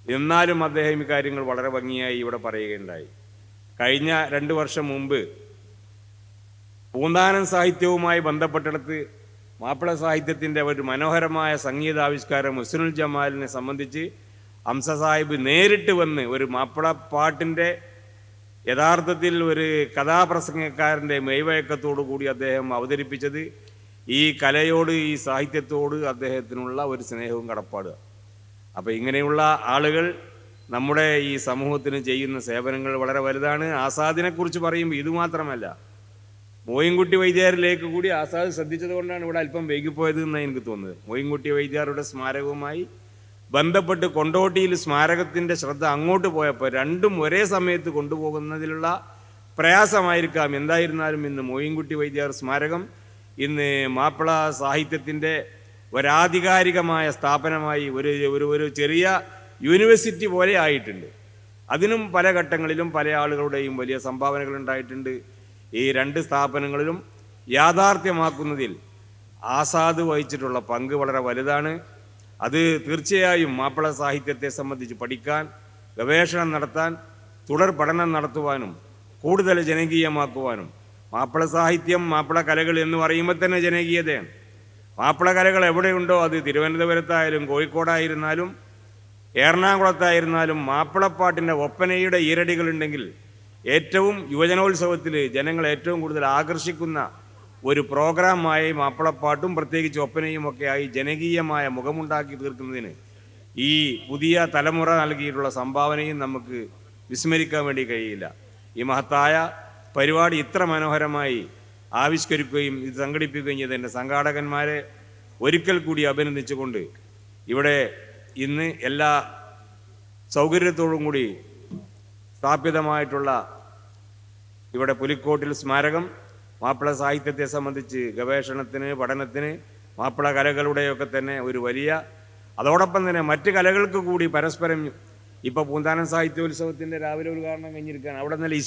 എന്നാലും അദ്ദേഹം ഈ കാര്യങ്ങൾ വളരെ ഭംഗിയായി ഇവിടെ പറയുകയുണ്ടായി. കഴിഞ്ഞ 2 വർഷം മുമ്പ് പൂന്താനം സാഹിത്യവുമായി ബന്ധപ്പെട്ടിടത്ത് മാപ്പിള സാഹിത്യത്തിൻ്റെ ഒരു മനോഹരമായ സംഗീതാവിഷ്കാരം ഹുസ്നുൽ ജമാലിനെ സംബന്ധിച്ച് ഹംസ സാഹിബ് നേരിട്ട് വന്ന് ഒരു മാപ്പിളപ്പാട്ടിൻ്റെ യഥാർത്ഥത്തിൽ ഒരു കഥാപ്രസംഗക്കാരൻ്റെ മെയ്വഴക്കത്തോടു കൂടി അദ്ദേഹം അവതരിപ്പിച്ചത് ഈ കലയോട് ഈ സാഹിത്യത്തോട് അദ്ദേഹത്തിനുള്ള ഒരു സ്നേഹവും കടപ്പാടുക. അപ്പോൾ ഇങ്ങനെയുള്ള ആളുകൾ നമ്മുടെ ഈ സമൂഹത്തിന് ചെയ്യുന്ന സേവനങ്ങൾ വളരെ വലുതാണ്. ആസാദിനെക്കുറിച്ച് പറയുമ്പോൾ ഇതുമാത്രമല്ല, മോയിൻകുട്ടി വൈദ്യരിലേക്ക് കൂടി ആസാദ് ശ്രദ്ധിച്ചത് കൊണ്ടാണ് ഇവിടെ അല്പം വൈകിപ്പോയത് എന്നാണ് എനിക്ക് തോന്നുന്നത്. മോയിൻകുട്ടി വൈദ്യരുടെ സ്മാരകവുമായി ബന്ധപ്പെട്ട് കൊണ്ടോട്ടിയിൽ സ്മാരകത്തിൻ്റെ ശ്രദ്ധ അങ്ങോട്ട് പോയപ്പോൾ രണ്ടും ഒരേ സമയത്ത് കൊണ്ടുപോകുന്നതിലുള്ള പ്രയാസമായിരിക്കാം. എന്തായിരുന്നാലും ഇന്ന് മോയിൻകുട്ടി വൈദ്യർ സ്മാരകം ഇന്ന് മാപ്പിള സാഹിത്യത്തിൻ്റെ ഒരാധികാരികമായ സ്ഥാപനമായി ഒരു ചെറിയ യൂണിവേഴ്സിറ്റി പോലെ ആയിട്ടുണ്ട്. അതിനും പല ഘട്ടങ്ങളിലും പല ആളുകളുടെയും വലിയ സംഭാവനകൾ ഉണ്ടായിട്ടുണ്ട്. ഈ 2 സ്ഥാപനങ്ങളിലും യാഥാർത്ഥ്യമാക്കുന്നതിൽ ആസാദ് വഹിച്ചിട്ടുള്ള പങ്ക് വളരെ വലുതാണ്. അത് തീർച്ചയായും മാപ്പിള സാഹിത്യത്തെ സംബന്ധിച്ച് പഠിക്കാൻ, ഗവേഷണം നടത്താൻ, തുടർ പഠനം നടത്തുവാനും കൂടുതൽ ജനകീയമാക്കുവാനും, മാപ്പിള സാഹിത്യം മാപ്പിള കലകൾ എന്ന് പറയുമ്പോൾ തന്നെ ജനകീയതയാണ്. മാപ്പിള കലകൾ എവിടെയുണ്ടോ അത് തിരുവനന്തപുരത്തായാലും കോഴിക്കോടായിരുന്നാലും എറണാകുളത്തായിരുന്നാലും മാപ്പിളപ്പാട്ടിൻ്റെ ഒപ്പനയുടെ ഈരടികളുണ്ടെങ്കിൽ ഏറ്റവും യുവജനോത്സവത്തിൽ ജനങ്ങൾ ഏറ്റവും കൂടുതൽ ആകർഷിക്കുന്ന ഒരു പ്രോഗ്രാമായി മാപ്പിളപ്പാട്ടും പ്രത്യേകിച്ച് ഒപ്പനയും ഒക്കെ ആയി ജനകീയമായ മുഖമുണ്ടാക്കി തീർക്കുന്നതിന് ഈ പുതിയ തലമുറ നൽകിയിട്ടുള്ള സംഭാവനയും നമുക്ക് വിസ്മരിക്കാൻ വേണ്ടി കഴിയില്ല. ഈ മഹത്തായ പരിപാടി ഇത്ര മനോഹരമായി ആവിഷ്കരിക്കുകയും ഇത് സംഘടിപ്പിക്കുകയും ചെയ്ത എൻ്റെ സംഘാടകന്മാരെ ഒരിക്കൽ കൂടി അഭിനന്ദിച്ചുകൊണ്ട് ഇവിടെ ഇന്ന് എല്ലാ സൗകര്യത്തോടും കൂടി സ്ഥാപിതമായിട്ടുള്ള ഇവിടെ പുലിക്കോട്ടിൽ സ്മാരകം മാപ്പിള സാഹിത്യത്തെ സംബന്ധിച്ച് ഗവേഷണത്തിന്, പഠനത്തിന്, മാപ്പിള കലകളുടെയൊക്കെ തന്നെ ഒരു വലിയ, അതോടൊപ്പം തന്നെ മറ്റ് കലകൾക്ക് കൂടി പരസ്പരം ഇപ്പോൾ പൂന്താനം സാഹിത്യോത്സവത്തിൻ്റെ രാവിലെ ഉദ്ഘാടനം കഴിഞ്ഞിരിക്കുകയാണ്. അവിടെ നിന്ന്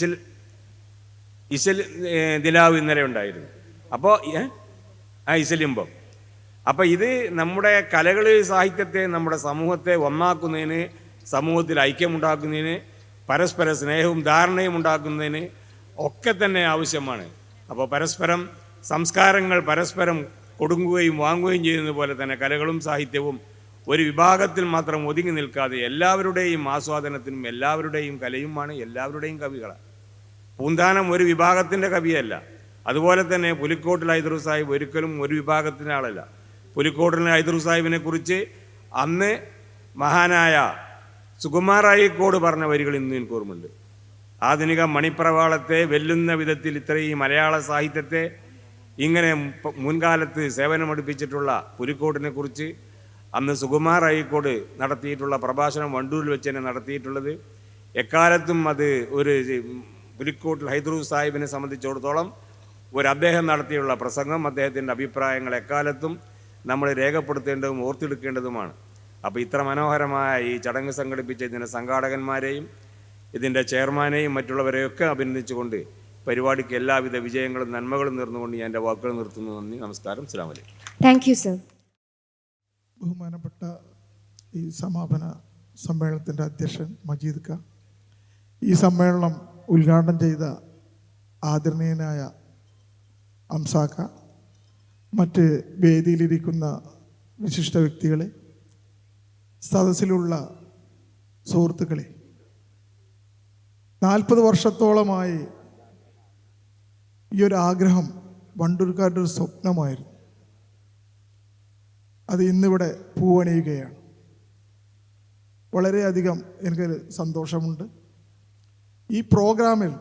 ഇശൽ ദിലാവ് ഇന്നലെ ഉണ്ടായിരുന്നു. അപ്പോൾ ഇശലിമ്പം അപ്പം ഇത് നമ്മുടെ കലകൾ സാഹിത്യത്തെ നമ്മുടെ സമൂഹത്തെ ഒന്നാക്കുന്നതിന്, സമൂഹത്തിൽ ഐക്യമുണ്ടാക്കുന്നതിന്, പരസ്പര സ്നേഹവും ധാരണയും ഉണ്ടാക്കുന്നതിന് ഒക്കെ തന്നെ ആവശ്യമാണ്. അപ്പോൾ പരസ്പരം സംസ്കാരങ്ങൾ പരസ്പരം കൊടുക്കുകയും വാങ്ങുകയും ചെയ്യുന്നത് പോലെ തന്നെ കലകളും സാഹിത്യവും ഒരു വിഭാഗത്തിൽ മാത്രം ഒതുങ്ങി നിൽക്കാതെ എല്ലാവരുടെയും ആസ്വാദനത്തിനും എല്ലാവരുടെയും കലയുമാണ്, എല്ലാവരുടെയും കവികളാണ്. പൂന്താനം ഒരു വിഭാഗത്തിൻ്റെ കവിയല്ല. അതുപോലെ തന്നെ പുലിക്കോട്ടിൽ ഹൈദർ സാഹിബ് ഒരിക്കലും ഒരു വിഭാഗത്തിൻ്റെ ആളല്ല. പുലിക്കോട്ടിലെ ഹൈദർ സാഹിബിനെ കുറിച്ച് അന്ന് മഹാനായ സുകുമാർ അഴീക്കോട് പറഞ്ഞ വരികൾ ഇന്നും എനിക്ക് ഓർമ്മയുണ്ട്. ആധുനിക മണിപ്രവാളത്തെ വെല്ലുന്ന വിധത്തിൽ ഇത്രയും മലയാള സാഹിത്യത്തെ ഇങ്ങനെ മുൻകാലത്ത് സേവനമടുപ്പിച്ചിട്ടുള്ള പുലിക്കോട്ടിനെ കുറിച്ച് അന്ന് സുകുമാർ അഴീക്കോട് നടത്തിയിട്ടുള്ള പ്രഭാഷണം വണ്ടൂരിൽ വെച്ച് തന്നെ നടത്തിയിട്ടുള്ളത് എക്കാലത്തും അത് ഒരു പുലിക്കോട്ടിൽ ഹൈദർ സാഹിബിനെ സംബന്ധിച്ചിടത്തോളം അദ്ദേഹം നടത്തിയുള്ള പ്രസംഗം, അദ്ദേഹത്തിൻ്റെ അഭിപ്രായങ്ങൾ എക്കാലത്തും നമ്മൾ രേഖപ്പെടുത്തേണ്ടതും ഓർത്തെടുക്കേണ്ടതുമാണ്. അപ്പോൾ ഇത്ര മനോഹരമായ ഈ ചടങ്ങ് സംഘടിപ്പിച്ച ഇതിൻ്റെ സംഘാടകന്മാരെയും ഇതിൻ്റെ ചെയർമാനെയും മറ്റുള്ളവരെയൊക്കെ അഭിനന്ദിച്ചുകൊണ്ട് പരിപാടിക്ക് എല്ലാവിധ വിജയങ്ങളും നന്മകളും നേർന്നുകൊണ്ട് ഞാൻ എൻ്റെ വാക്കുകൾ നിർത്തുന്നു. നന്ദി, നമസ്കാരം, അസ്സലാമു അലൈക്കും. Thank you sir. ബഹുമാനപ്പെട്ട ഈ സമാപന സമ്മേളനത്തിൻ്റെ അധ്യക്ഷൻ മജീദ് ക, ഈ സമ്മേളനം ഉദ്ഘാടനം ചെയ്ത ആദരണീയനായ അംസാക്ക, മറ്റ് വേദിയിലിരിക്കുന്ന വിശിഷ്ട വ്യക്തികളെ, സദസ്സിലുള്ള സുഹൃത്തുക്കളെ, 40 വർഷത്തോളമായി ഈ ഒരു ആഗ്രഹം വണ്ടൂർക്കാരുടെ ഒരു സ്വപ്നമായിരുന്നു. അത് ഇന്നിവിടെ പൂവണിയുകയാണ്. വളരെയധികം എനിക്ക് സന്തോഷമുണ്ട്. ഈ പ്രോഗ്രാമിൽ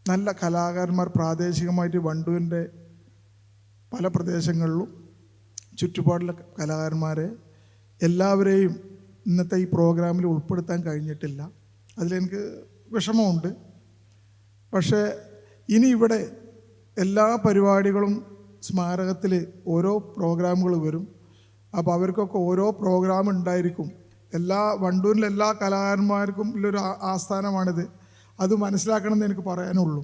നല്ല കലാകാരന്മാർ പ്രാദേശികമായിട്ട് വണ്ടൂരിൻ്റെ പല പ്രദേശങ്ങളിലും ചുറ്റുപാടുള്ള കലാകാരന്മാരെ എല്ലാവരെയും ഇന്നത്തെ ഈ പ്രോഗ്രാമിൽ ഉൾപ്പെടുത്താൻ കഴിഞ്ഞിട്ടില്ല. അതിലെനിക്ക് വിഷമമുണ്ട്. പക്ഷേ ഇനി ഇവിടെ എല്ലാ പരിപാടികളും സ്മാരകത്തിൽ ഓരോ പ്രോഗ്രാമുകൾ വരും. അപ്പോൾ അവർക്കൊക്കെ ഓരോ പ്രോഗ്രാം ഉണ്ടായിരിക്കും. വണ്ടൂരിലെ എല്ലാ കലാകാരന്മാർക്കും ഉള്ളൊരു ആസ്ഥാനമാണിത്. അത് മനസ്സിലാക്കണമെന്ന് എനിക്ക് പറയാനുള്ളൂ.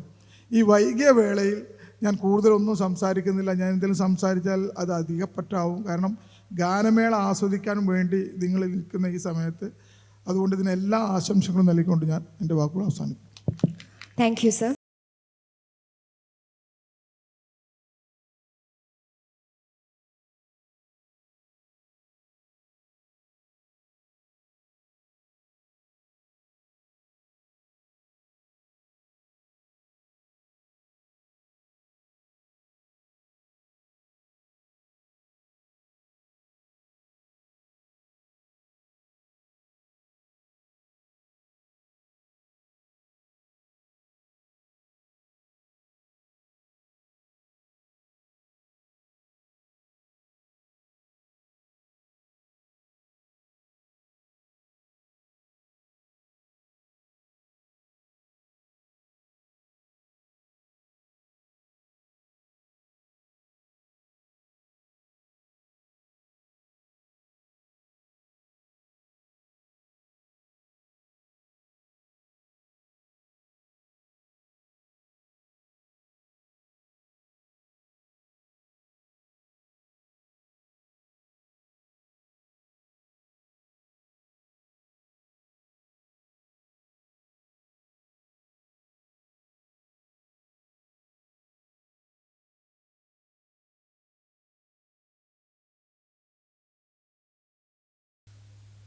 ഈ വൈകിയ വേളയിൽ ഞാൻ കൂടുതലൊന്നും സംസാരിക്കുന്നില്ല. ഞാൻ എന്തെങ്കിലും സംസാരിച്ചാൽ അത് അധികപ്പറ്റാവും. കാരണം ഗാനമേള ആസ്വദിക്കാൻ വേണ്ടി നിങ്ങൾ നിൽക്കുന്ന ഈ സമയത്ത്, അതുകൊണ്ട് ഇതിന് എല്ലാ ആശംസകളും നൽകിക്കൊണ്ട് ഞാൻ എൻ്റെ വാക്കുകൾ അവസാനിപ്പിക്കും. Thank you sir.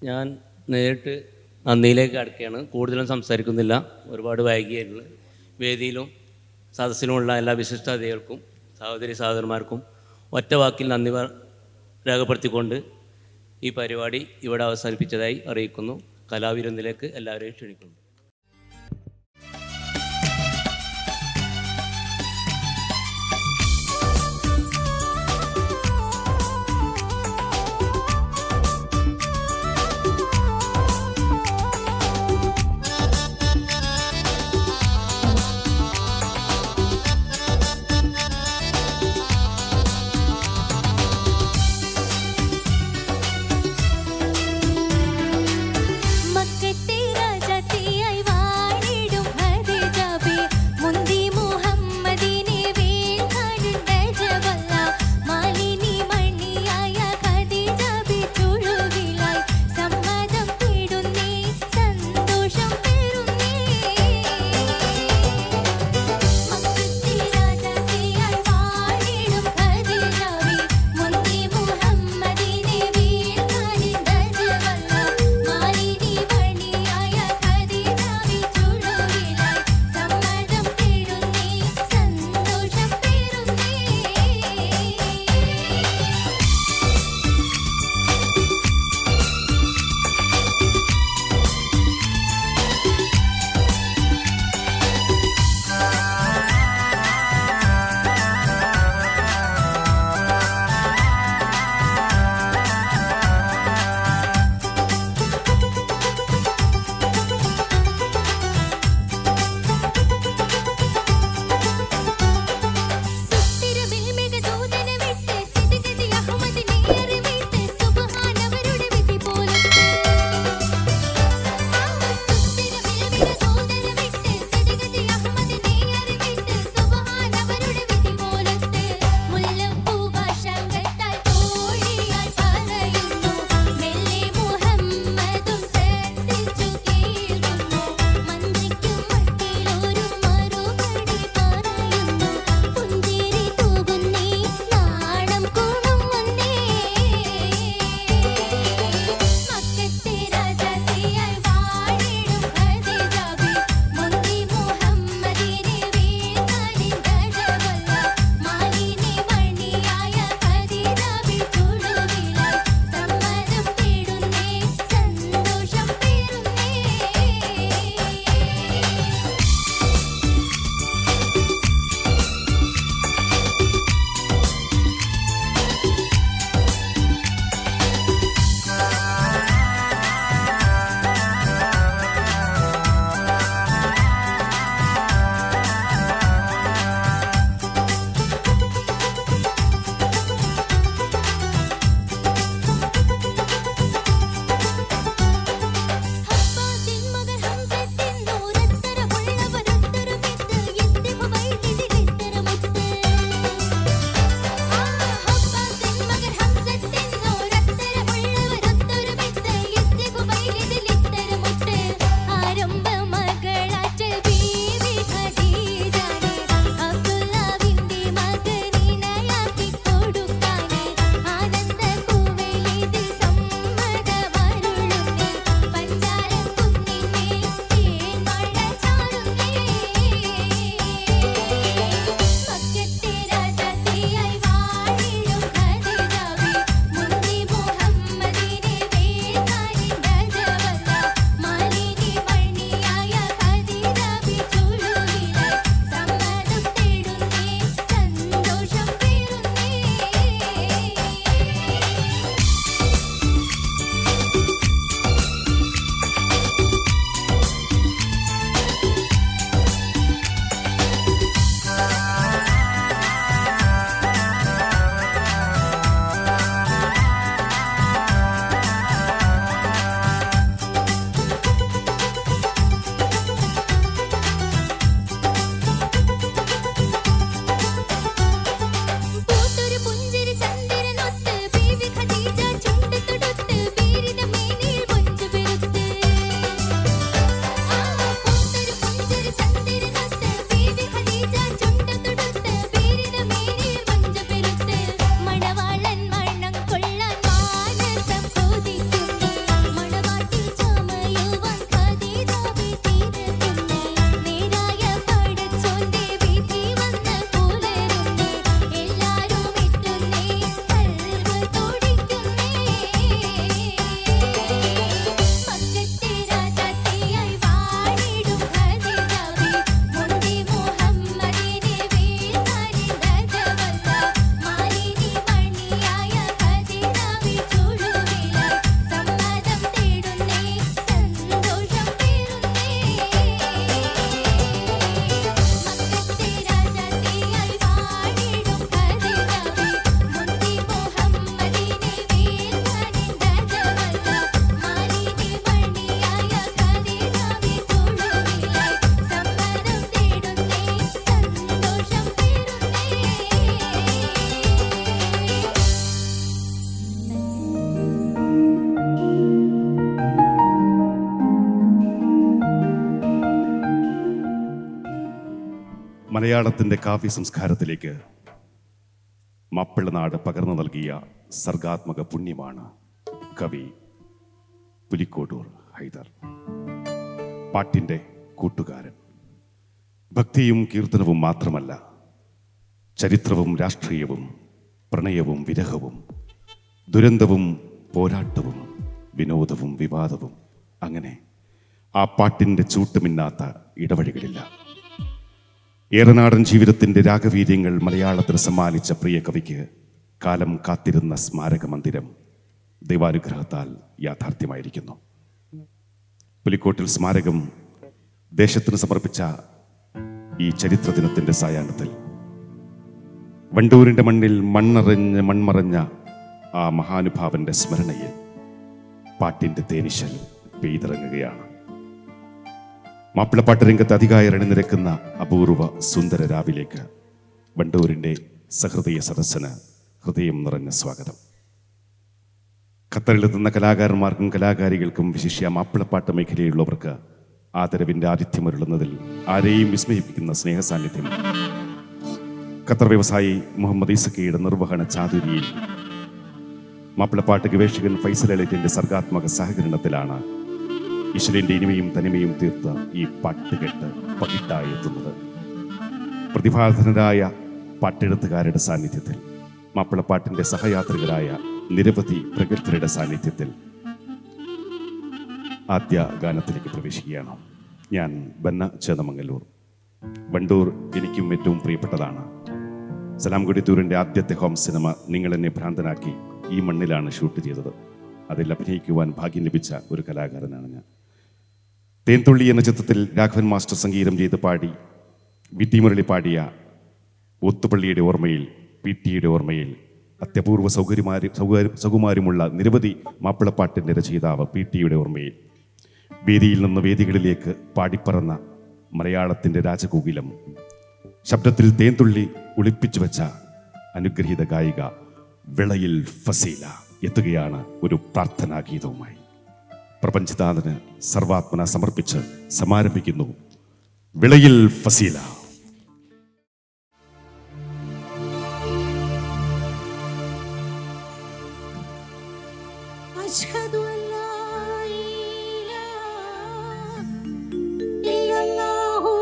ഞാൻ നേരിട്ട് നന്ദിയിലേക്ക് അടുക്കുകയാണ്. കൂടുതലും സംസാരിക്കുന്നില്ല, ഒരുപാട് വൈകിയായിട്ടുള്ള വേദിയിലും സദസ്സിലുമുള്ള എല്ലാ വിശിഷ്ടാതിഥികൾക്കും സഹോദരി സഹോദരന്മാർക്കും ഒറ്റ വാക്കിൽ നന്ദി രേഖപ്പെടുത്തിക്കൊണ്ട് ഈ പരിപാടി ഇവിടെ അവസാനിപ്പിച്ചതായി അറിയിക്കുന്നു. കലാവിരുന്നിലേക്ക് എല്ലാവരെയും ക്ഷണിക്കുന്നു. मक्के तेरा जातिया മലയാളത്തിൻ്റെ കാവ്യ സംസ്കാരത്തിലേക്ക് മാപ്പിളനാട് പകർന്നു നൽകിയ സർഗാത്മക പുണ്യമാണ് കവി പുലിക്കോട്ടൂർ ഹൈദർ. പാട്ടിൻ്റെ കൂട്ടുകാരൻ. ഭക്തിയും കീർത്തനവും മാത്രമല്ല, ചരിത്രവും രാഷ്ട്രീയവും പ്രണയവും വിരഹവും ദുരന്തവും പോരാട്ടവും വിനോദവും വിവാദവും, അങ്ങനെ ആ പാട്ടിൻ്റെ ചൂട്ടുമിന്നാത്ത ഇടവഴികളില്ല. ഏറനാടൻ ജീവിതത്തിൻ്റെ രാഗവീര്യങ്ങൾ മലയാളത്തിന് സമ്മാനിച്ച പ്രിയ കവിക്ക് കാലം കാത്തിരുന്ന സ്മാരക മന്ദിരം ദൈവാനുഗ്രഹത്താൽ യാഥാർത്ഥ്യമായിരിക്കുന്നു. പുലിക്കോട്ടിൽ സ്മാരകം ദേശത്തിന് സമർപ്പിച്ച ഈ ചരിത്ര ദിനത്തിൻ്റെ സായാഹ്നത്തിൽ വണ്ടൂരിൻ്റെ മണ്ണിൽ മൺമറഞ്ഞ ആ മഹാനുഭാവന്റെ സ്മരണയിൽ പാട്ടിൻ്റെ തേനിശൽ പെയ്തിറങ്ങുകയാണ്. മാപ്പിളപ്പാട്ട് രംഗത്ത് അതികായർ അണിനിരക്കുന്ന അപൂർവ സുന്ദര രാവിലേക്ക് വണ്ടൂരിൻ്റെ സഹൃദയ സദസ്സിന് ഹൃദയം നിറഞ്ഞ സ്വാഗതം. ഖത്തറിലെത്തുന്ന കലാകാരന്മാർക്കും കലാകാരികൾക്കും വിശിഷ്യ മാപ്പിളപ്പാട്ട് മേഖലയിലുള്ളവർക്ക് ആദരവിൻ്റെ ആതിഥ്യമരുളുന്നതിൽ ആരെയും വിസ്മയിപ്പിക്കുന്ന സ്നേഹസാന്നിധ്യം ഖത്തർ വ്യവസായി മുഹമ്മദ് ഈസക്കയുടെ നിർവഹണ ചാതുരിയിൽ മാപ്പിളപ്പാട്ട് ഗവേഷകൻ ഫൈസൽ അലിറ്റിൻ്റെ സർഗാത്മക സഹകരണത്തിലാണ് ഈശ്വരൻ്റെ ഇനിമയും തനിമയും തീർത്ത് ഈ പാട്ടുകെട്ട് പകിട്ടായി എത്തുന്നത്. പ്രതിഭാധനരായ പാട്ടെഴുത്തുകാരുടെ സാന്നിധ്യത്തിൽ, മാപ്പിളപ്പാട്ടിൻ്റെ സഹയാത്രികരായ നിരവധി പ്രഗത്ഭരുടെ സാന്നിധ്യത്തിൽ ആദ്യ ഗാനത്തിലേക്ക് പ്രവേശിക്കുകയാണ്. ഞാൻ ബന്ന ചേന്നമംഗലൂർ. വണ്ടൂർ എനിക്കും ഏറ്റവും പ്രിയപ്പെട്ടതാണ്. സലാം കൊടിത്തൂരിൻ്റെ ആദ്യത്തെ ഹോം സിനിമ നിങ്ങൾ എന്നെ ഭ്രാന്തനാക്കി ഈ മണ്ണിലാണ് ഷൂട്ട് ചെയ്തത്. അതിൽ അഭിനയിക്കുവാൻ ഭാഗ്യം ലഭിച്ച ഒരു കലാകാരനാണ് ഞാൻ. തേൻതുള്ളി എന്ന ചിത്രത്തിൽ രാഘവൻ മാസ്റ്റർ സംഗീതം ചെയ്ത് പാടി വി.ടി. മുരളി പാടിയ ഒത്തുപള്ളിയുടെ ഓർമ്മയിൽ, പി.ടിയുടെ ഓർമ്മയിൽ അത്യപൂർവ സൗകുമാര്യമുള്ള നിരവധി മാപ്പിളപ്പാട്ടിൻ്റെ രചയിതാവ് പി.ടിയുടെ ഓർമ്മയിൽ വേദിയിൽ നിന്ന് വേദികളിലേക്ക് പാടിപ്പറന്ന മലയാളത്തിൻ്റെ രാജകോകിലം, ശബ്ദത്തിൽ തേൻതുള്ളി ഒളിപ്പിച്ചു വെച്ച അനുഗ്രഹീത ഗായിക വിളയിൽ ഫസീല എത്തുകയാണ് ഒരു പ്രാർത്ഥനാഗീതവുമായി. പ്രപഞ്ചനാഥന് സർവാത്മന സമർപ്പിച്ച് സമാരംഭിക്കുന്നു വിളയിൽ ഫസീല. അശ്ഹദു അല്ലാ ഇലാഹ ഇല്ലല്ലാഹു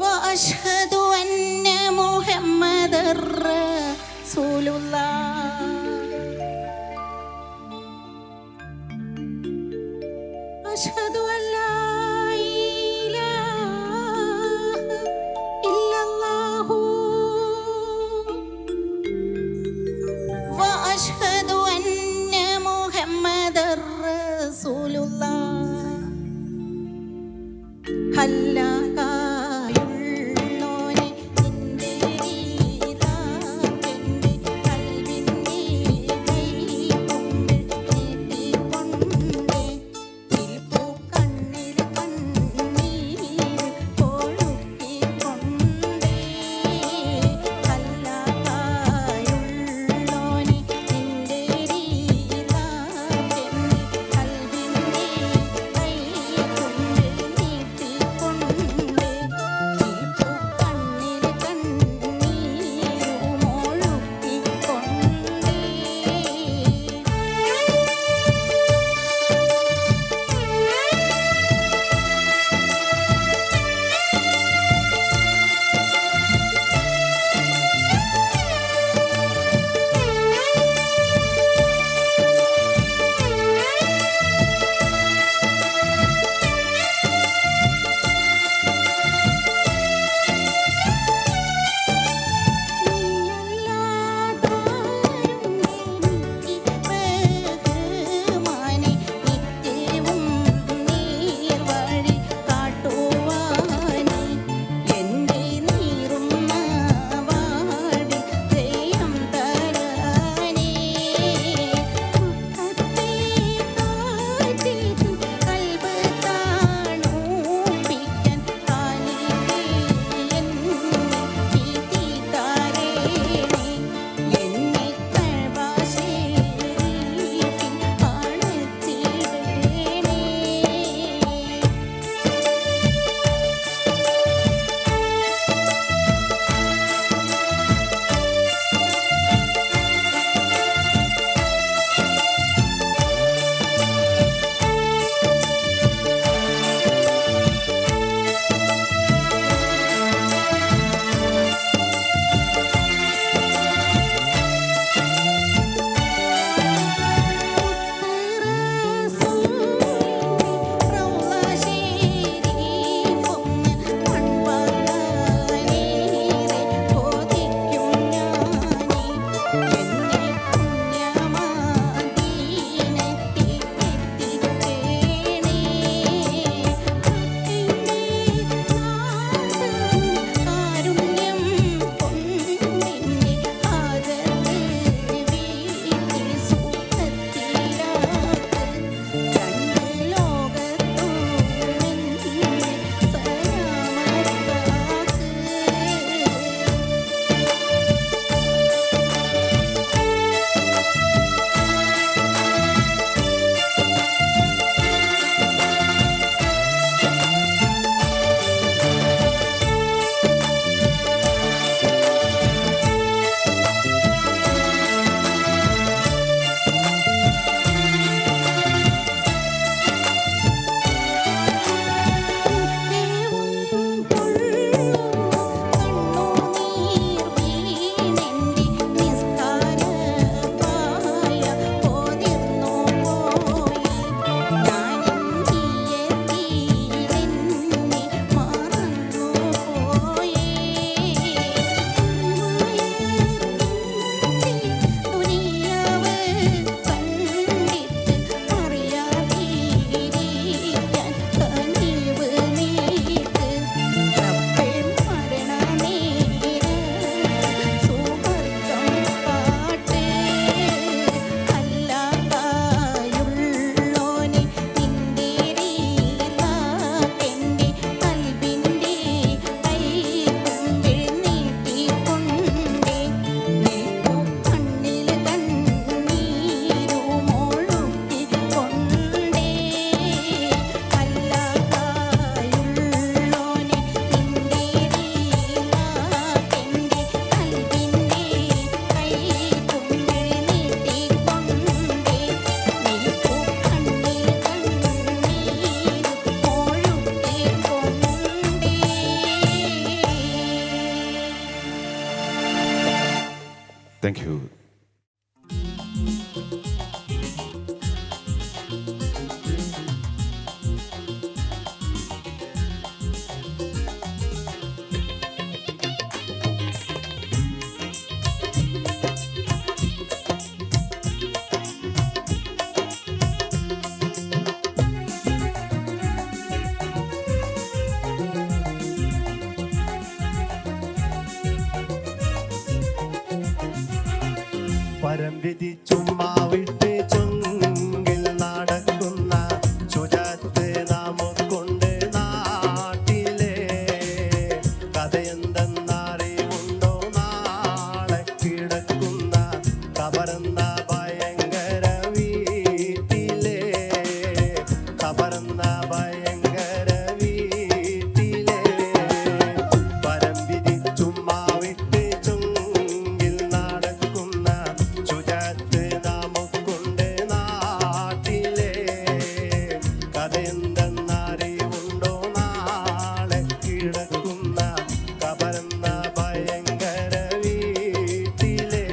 വഅശ്ഹദു അന്ന മുഹമ്മദർ റസൂലുള്ളാഹ്. അശ്ഹദു അല്ലാ ഇലാഹ ഇല്ലല്ലാഹു വഅശ്ഹദു അന്ന മുഹമ്മദർ റസൂലുള്ളാഹ്. ഹല്ലാകായുള്ളോനെ നിന്റെ നീതാപ്പെന്റെ കൽവിന്റെ കൈകൊണ്ടിൽ നീട്ടിക്കൊണ്ടേ തിൽപ്പൂ കണ്ണേ താങ്ക് യു. പരംവിധി ചുമ്മാ വിട്ട് ചുങ്കിൽ നടക്കുന്ന ശുചാത്ത് നമുക്കുണ്ട് നാട്ടിലെ. കഥയെന്തെന്നറിവുണ്ടോ നാളെ കിടക്കുന്ന കബറന്ന ഭയങ്കര വീട്ടിലെ. കബറന്ന ഭയങ്കര വീട്ടിലെ. പരംവിധി ചുമ്മാ വിട്ട് ചുങ്കിൽ നടക്കുന്ന ശുചാത്ത് നമുക്കുണ്ട് നാട്ടിലെ. കഥയെന്തെന്നറിവുണ്ടോ നാളെ കിടക്കുന്ന കബറന്ന ഭയങ്കര വീട്ടിലെ.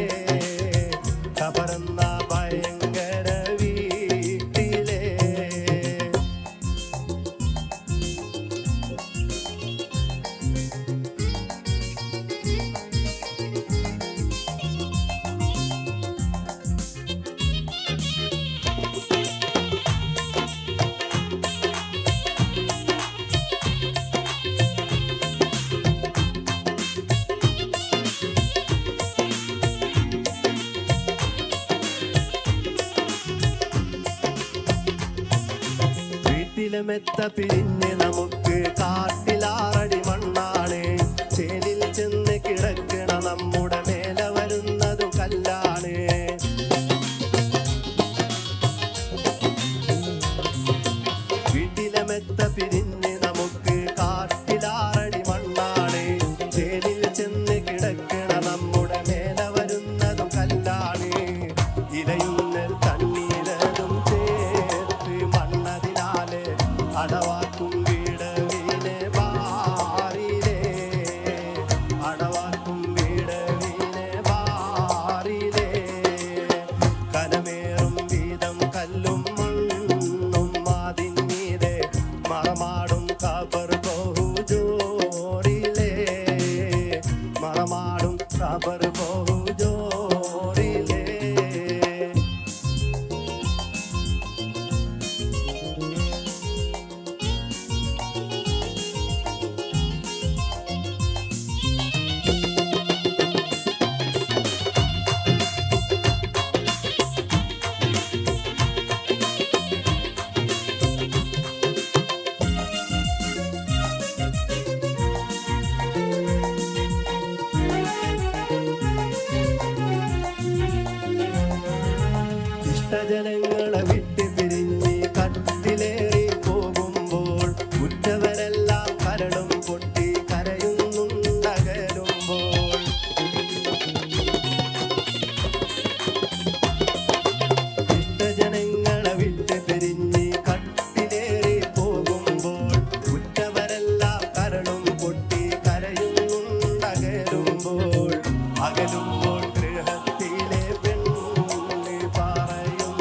കബറന്ന ഭയങ്കര വീട്ടിലെ. വീട്ടിലെ മെത്ത പിരിഞ്ഞ് നമുക്ക് കാട്ടിലാറടി മണ്ണാണ്. ചേലിൽ ചെന്ന് കിടക്കണ നമ്മുടെ മേലെ വരുന്നതും കല്ലാണ്. വീട്ടിലെ മെത്ത പിരിഞ്ഞ് നമുക്ക് കാട്ടിലാറടി മണ്ണാണ്. ചേലിൽ ചെന്ന് കിടക്കണ നമ്മുടെ മേലെ വരുന്നതും കല്ലാണ്. ഇലയുന്നൽ തണ്ണീരതും ചേർത്ത് മണ്ണതിനാലെ അടവാക്കും വീടവിനെ ബാറിലെ. അടവാക്കും വീടവിനെ ബാറിലെ. കനമേറും വീതം കല്ലും മണ്ണും അതിന്മീതെ മറമാടും കബർ ബഹുജോറിലെ. മറമാടും കബർ ബഹുജോറിലെ. ഇഷ്ടജനങ്ങളെ വിട്ട് പിരിഞ്ഞ് കട്ടിലേറി പോകുമ്പോൾ ഉറ്റവരെല്ലാം കരടും പൊട്ടി കരയുന്നുണ്ടകലുമ്പോൾ. ഇഷ്ടജനങ്ങളെ വിട്ട് പിരിഞ്ഞ് കട്ടിലേറി പോകുമ്പോൾ ഉറ്റവരെല്ലാം കരടും പൊട്ടി കരയുന്നുണ്ടകലുമ്പോൾ. അകലുമ്പോൾ ഗൃഹത്തിലെ പെണ്ണ് പറയുന്നു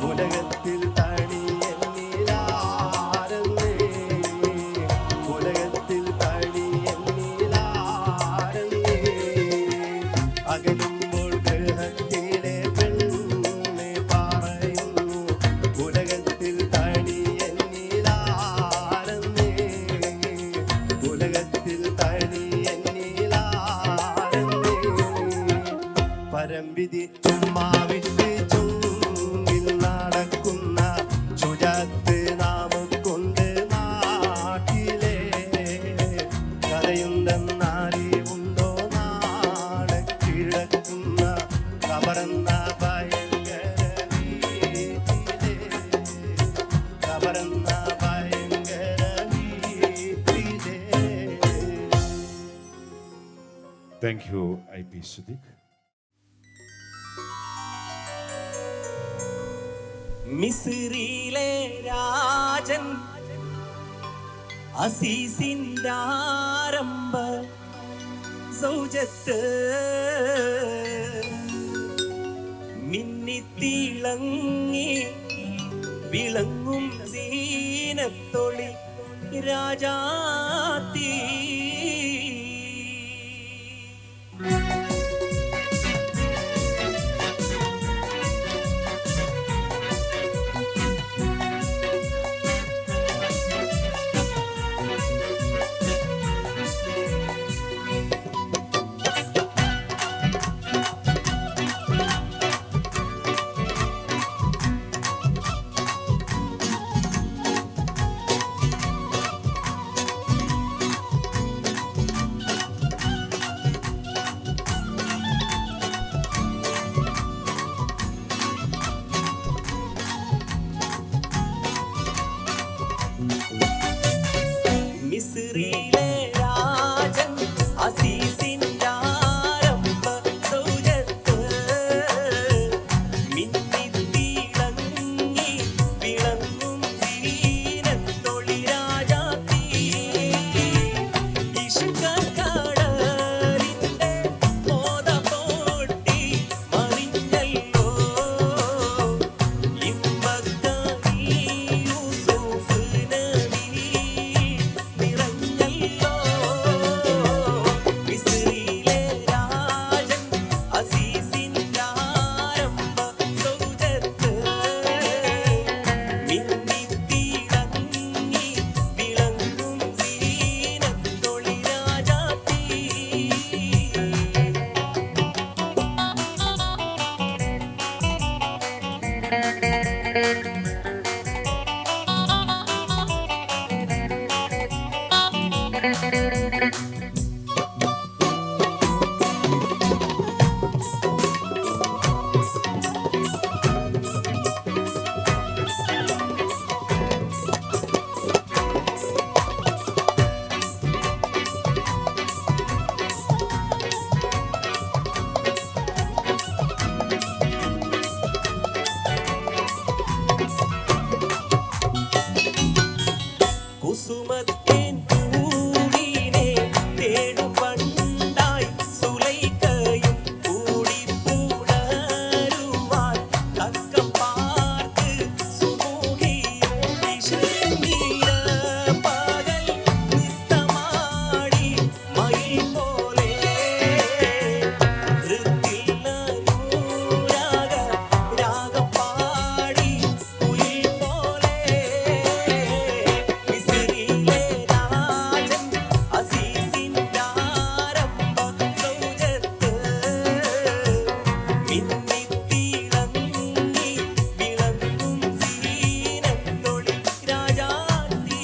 ഉലകത്തിൽ തണിയെന്നിലാരെന്ന്. ഉലകത്തിൽ തണിയെന്നിലാരെന്ന്. അകലുമ്പോൾ ഗൃഹത്തിലെ പെണ്ണ് പറയുന്നു ഉലകത്തിൽ തണിയെന്നിലാരെന്ന്. ഉലകത്തിൽ തണിയെന്നിലാരെന്ന്. പരംവിധി ചുമ്മാ വിട്ട് ചുങ്കിൽ നടക്കുന്ന ശുചാത്ത് നമുക്കുണ്ട് നാട്ടിലെ. കഥയുണ്ടെന്നറിവുണ്ടോ നാളെ കിടക്കുന്ന കബറന്ന ഭയങ്കര വീട്ടിലെ. കബറന്ന ഭയങ്കര വീട്ടിലെ. Thank you IP Siddique. മിസ്രിയിലെ രാജൻ അസീസിൻ്റെ ആരംഭ സൗജത്ത് തിളങ്ങി വിളങ്ങും സീനത്തൊളി രാജാത്തി. മിസ്രിയിലെ രാജൻ അസീസിന്റെ ആരംഭ സൗജത്ത് മിന്നിത്തിളങ്ങി വിളങ്ങും സീനത്തൊളി രാജാത്തി. ഇഷ്കക്കടലിന്റെ മോദ പൊട്ടി മറിഞ്ഞല്ലോ ഇമ്പക്കീ യൂസുഫ് നബി നിറഞ്ഞല്ലോ. മിസ്രിയിലെ രാജൻ അസീസിന്റെ ആരംഭ സൗജത്ത് മിന്നിത്തിളങ്ങി വിളങ്ങും സീനത്തൊളി രാജാത്തി. കുസുമത്തിൻ പൂവിനെ തേടും പണ്ടായി സുലൈഖയും കൂടിപ്പുണരുവാൻ തക്കം പാർത്ത് സുമുഖിയും വിഷമീര പകൽ നൃത്തമാടി മയിൽ പോലെ രാഗം പാടി കുയിൽ പോലെ. മിസ്രിയിലെ രാജൻ അസീസിന്റെ ആരംഭ സൗജത്ത് മിന്നിത്തിളങ്ങി വിളങ്ങും സീനത്തൊളി രാജാത്തി.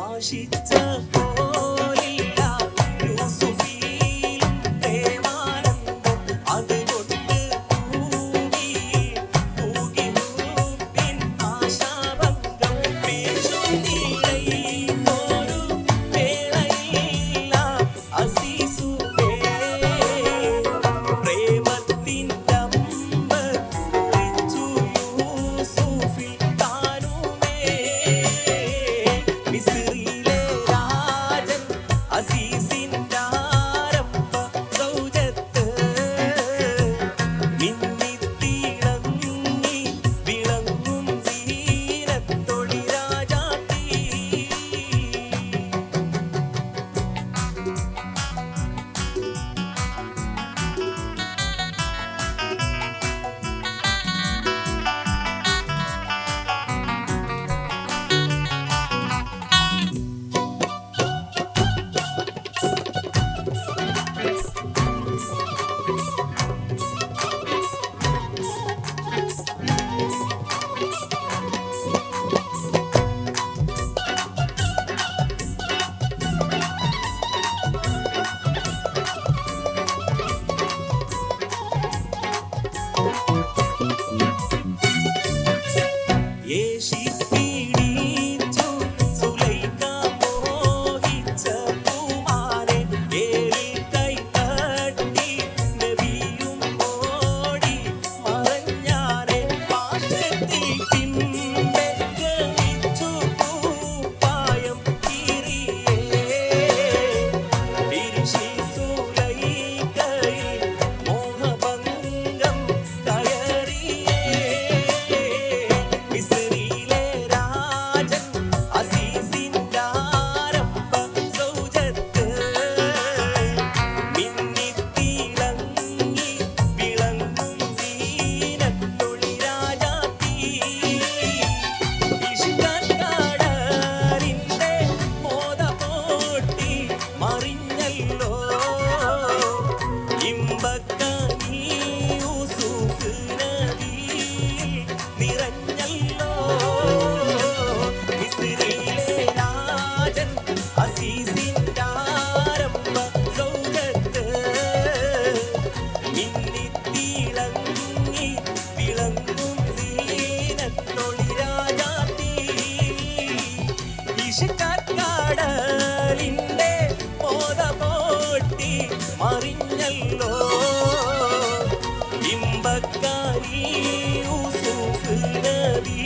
ആശിച്ച പോലില്ല യൂസുഫിലും പ്രേമാനന്ദം അതുകൊണ്ട് തൂകി ഹുബ്ബിൻ ആശാഭംഗം പേശുനിലയിലൊരു വേളയില്ല അസീസുവേ പ്രേമത്തിൻ്റെ അമ്പ് കുറിച്ചു യൂസുഫിൽ താനുമേ. മിസ്രിയിലെ കടലിൻ്റെ പോത പോട്ടി മറിഞ്ഞല്ലോ ഇമ്പക്കാരി യൂസുഫ് നബി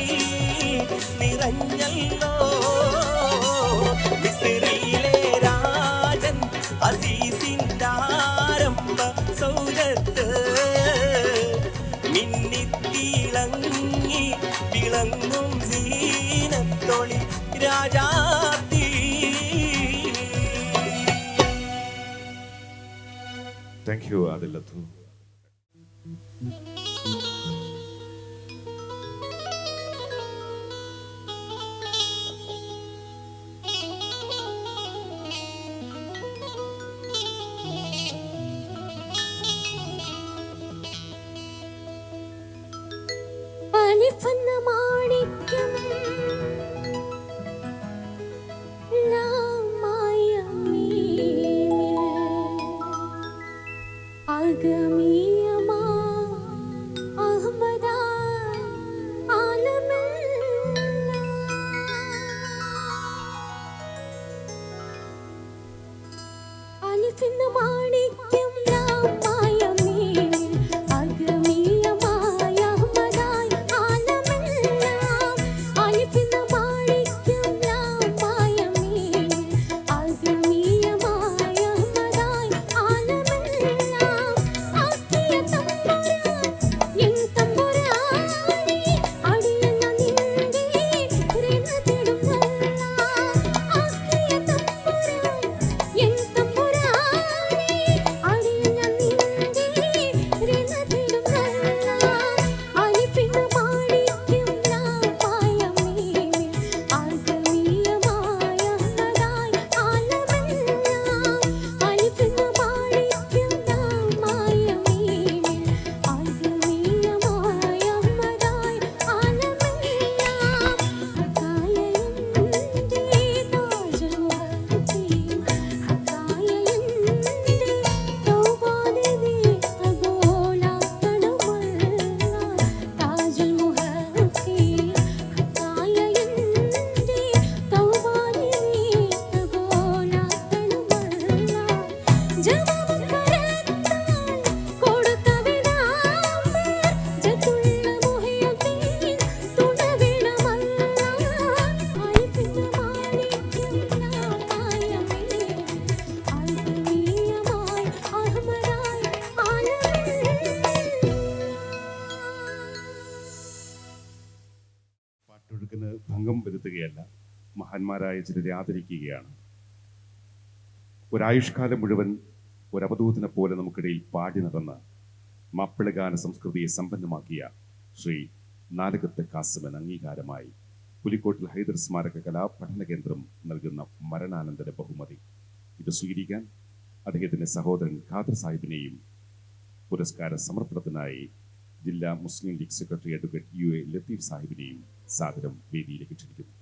നിറഞ്ഞല്ലോ മിസ്രിയിലെ രാജൻ അസീസിൻ്റെ ആരംഭ സൗരത്ത് മിന്നിത്തിളങ്ങി വിളങ്ങും സീനത്തൊളി രാജാത്തി. Thank you ആദിലത്തു. അലിഫെന്ന മാണിക്യം ലാമായ മീമിൽ അഗമിയമാ അഹ്മദാ ആലമല്ല അലിഫെന്ന മാണിക്യം ലാമായ മീമിൽ അഗമിയമായ അഹ്മദായ ആലമെല്ലാം അലിഫെന്ന മാണിക്യം ലാമായ മീമിൽ അഗമിയമായ അഹ്മദായ ആലമെല്ലാം ആക്കിയ തമ്പുരാൻ എൻ തമ്പുരാനെ അടിയന നിന്റെ രണതിടുന്നല്ല ആക്കിയ തമ്പുരാൻ എൻ തമ്പുരാനെ അടിയന നിന്റെ രണതിടുന്നല്ല അലിഫെന്ന മാണിക്യം ലാമായ മീമിൽ അഗമിയമായ അഹ്മദായ ആലമെല്ലാം അലിഫെന്ന മാണിക്യം ലാമായ മീമിൽ അഗമിയമായ അഹ്മദായ ആലമെല്ലാം ഹക്കായന്റെ താജുൽ മുഹദ്ദീൻ ഹക്കായന്റെ തൗബാനിദി അഗോലാക്കണമല്ല താജുൽ മുഹദ്ദീൻ ഹക്കായന്റെ തൗബാനിദി അഗോലാക്കണമല്ല ജവാബ് കരത്താൽ കൊടുത്ത വിടാമർ ജതുള്ള മുഹയ്യദ്ദീൻ തുണവിടമല്ല അലിഫെന്ന മാണിക്യം ലാമായ മീമിൽ അഗമിയമായ അഹ്മദായ ആലമെല്ലാം. പാട്ടൊഴുക്കിന് ഭംഗം വരുത്തുകയല്ല, മഹാന്മാരായ ചിലരെ ആദരിക്കുകയാണ്. ഒരായുഷ്കാലം മുഴുവൻ ഒരവധൂതനെ പോലെ നമുക്കിടയിൽ പാടി നടന്ന് മാപ്പിളഗാന സംസ്കൃതിയെ സമ്പന്നമാക്കിയ ശ്രീ നാലകത്ത് കാസിമൻ അംഗീകാരമായി പുലിക്കോട്ടിൽ ഹൈദർ സ്മാരക കലാപഠന കേന്ദ്രം നൽകുന്ന മരണാനന്തര ബഹുമതി. ഇത് സ്വീകരിക്കാൻ അദ്ദേഹത്തിൻ്റെ സഹോദരൻ ഖാദർ സാഹിബിനെയും പുരസ്കാര സമർപ്പണത്തിനായി ജില്ലാ Muslim League secretary advocate UA Latheef സാഹിബിനെയും സാദരം വേദിയിലേക്ക് ക്ഷണിക്കുന്നു.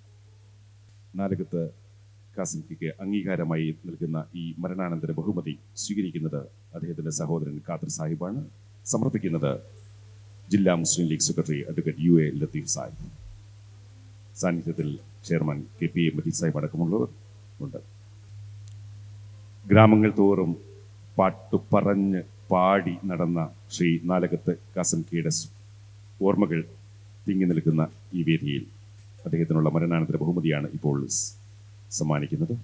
നാലകത്ത് കാസിംക്ക് അംഗീകാരമായി നൽകുന്ന ഈ മരണാനന്തര ബഹുമതി സ്വീകരിക്കുന്നത് അദ്ദേഹത്തിൻ്റെ സഹോദരൻ ഖാദർ സാഹിബാണ്. സമർപ്പിക്കുന്നത് ജില്ലാ Muslim League secretary advocate UA Latheef Sahib. സാന്നിധ്യത്തിൽ ചെയർമാൻ KPA മജീദ് സാഹിബ് അടക്കമുള്ളവർ ഉണ്ട്. ഗ്രാമങ്ങൾ തോറും പാട്ടു പറഞ്ഞ് പാടി നടന്ന ശ്രീ നാലകത്ത് കാസിംകയുടെ ഓർമ്മകൾ തിങ്ങി നിൽക്കുന്ന ഈ വേദിയിൽ അദ്ദേഹത്തിനുള്ള മരണാനന്തര ബഹുമതിയാണ് ഇപ്പോൾ സമ്മാനിക്കുന്നത്.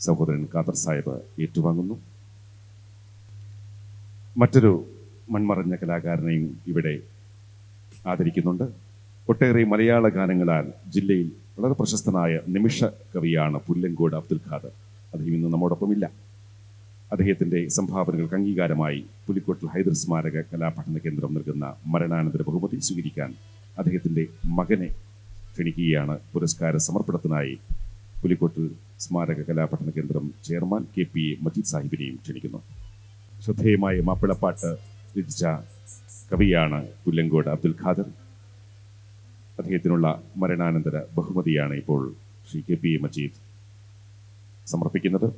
സഹോദരൻ ഖാദർ സാഹിബ് ഏറ്റുവാങ്ങുന്നു. മറ്റൊരു മൺമറഞ്ഞ കലാകാരനെയും ഇവിടെ ആദരിക്കുന്നുണ്ട്. ഒട്ടേറെ മലയാള ഗാനങ്ങളാൽ ജില്ലയിൽ വളരെ പ്രശസ്തനായ നിമിഷ കവിയാണ് പുല്ലങ്കോട് അബ്ദുൽ ഖാദർ. അദ്ദേഹം ഇന്ന് നമ്മോടൊപ്പമില്ല. അദ്ദേഹത്തിൻ്റെ സംഭാവനകൾക്ക് അംഗീകാരമായി പുലിക്കോട്ടിൽ ഹൈദർ സ്മാരക കലാപഠന കേന്ദ്രം നൽകുന്ന മരണാനന്തര ബഹുമതി സ്വീകരിക്കാൻ അദ്ദേഹത്തിൻ്റെ മകനെ ക്ഷണിക്കുകയാണ്. പുരസ്കാര സമർപ്പണത്തിനായി പുലിക്കോട്ടിൽ സ്മാരക കലാപഠന കേന്ദ്രം ചെയർമാൻ KPA മജീദ് സാഹിബിനെയും ക്ഷണിക്കുന്നു. ശ്രദ്ധേയമായ മാപ്പിളപ്പാട്ട് രചിച്ച കവിയാണ് പുല്ലങ്കോട് അബ്ദുൽ ഖാദർ. അദ്ദേഹത്തിനുള്ള മരണാനന്തര ബഹുമതിയാണ് ഇപ്പോൾ ശ്രീ KPA മജീദ് സമർപ്പിക്കുന്നത്.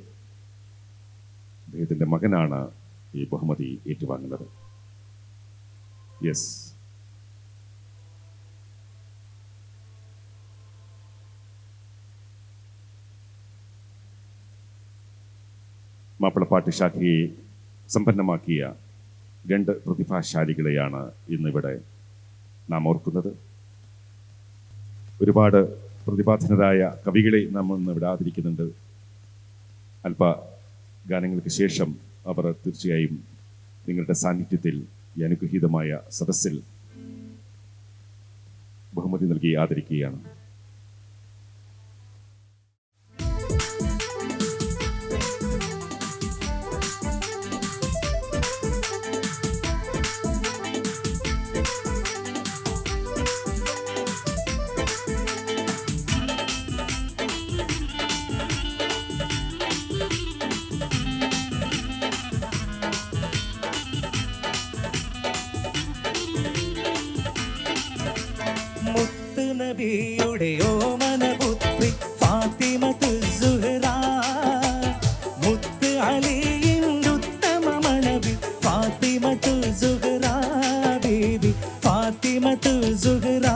അദ്ദേഹത്തിൻ്റെ മകനാണ് ഈ ബഹുമതി ഏറ്റുവാങ്ങുന്നത്. യെസ്, മാപ്പിളപ്പാട്ട് ശാഖയെ സമ്പന്നമാക്കിയ 2 പ്രതിഭാശാലികളെയാണ് ഇന്നിവിടെ നാം ഓർക്കുന്നത്. ഒരുപാട് പ്രതിഭാധനരായ കവികളെ നാം ഇന്ന് ഇവിടെ ആദരിക്കുന്നുണ്ട്. അല്പ ഗാനങ്ങൾക്ക് ശേഷം അവർ തീർച്ചയായും നിങ്ങളുടെ സാന്നിധ്യത്തിൽ ഈ അനുഗ്രഹീതമായ സദസ്സിൽ ബഹുമതി നൽകി ആദരിക്കുകയാണ്. മുത്ത് നബിയുടെ ഓമനപുത്രി ഫാത്തിമത്ത് സുഹ്റ, മുത്ത് അലിയുടെ ഉത്തമ മണവി ഫാത്തിമത്ത് സുഹ്റ, ബീബി ഫാത്തിമത്ത് സുഹ്റ.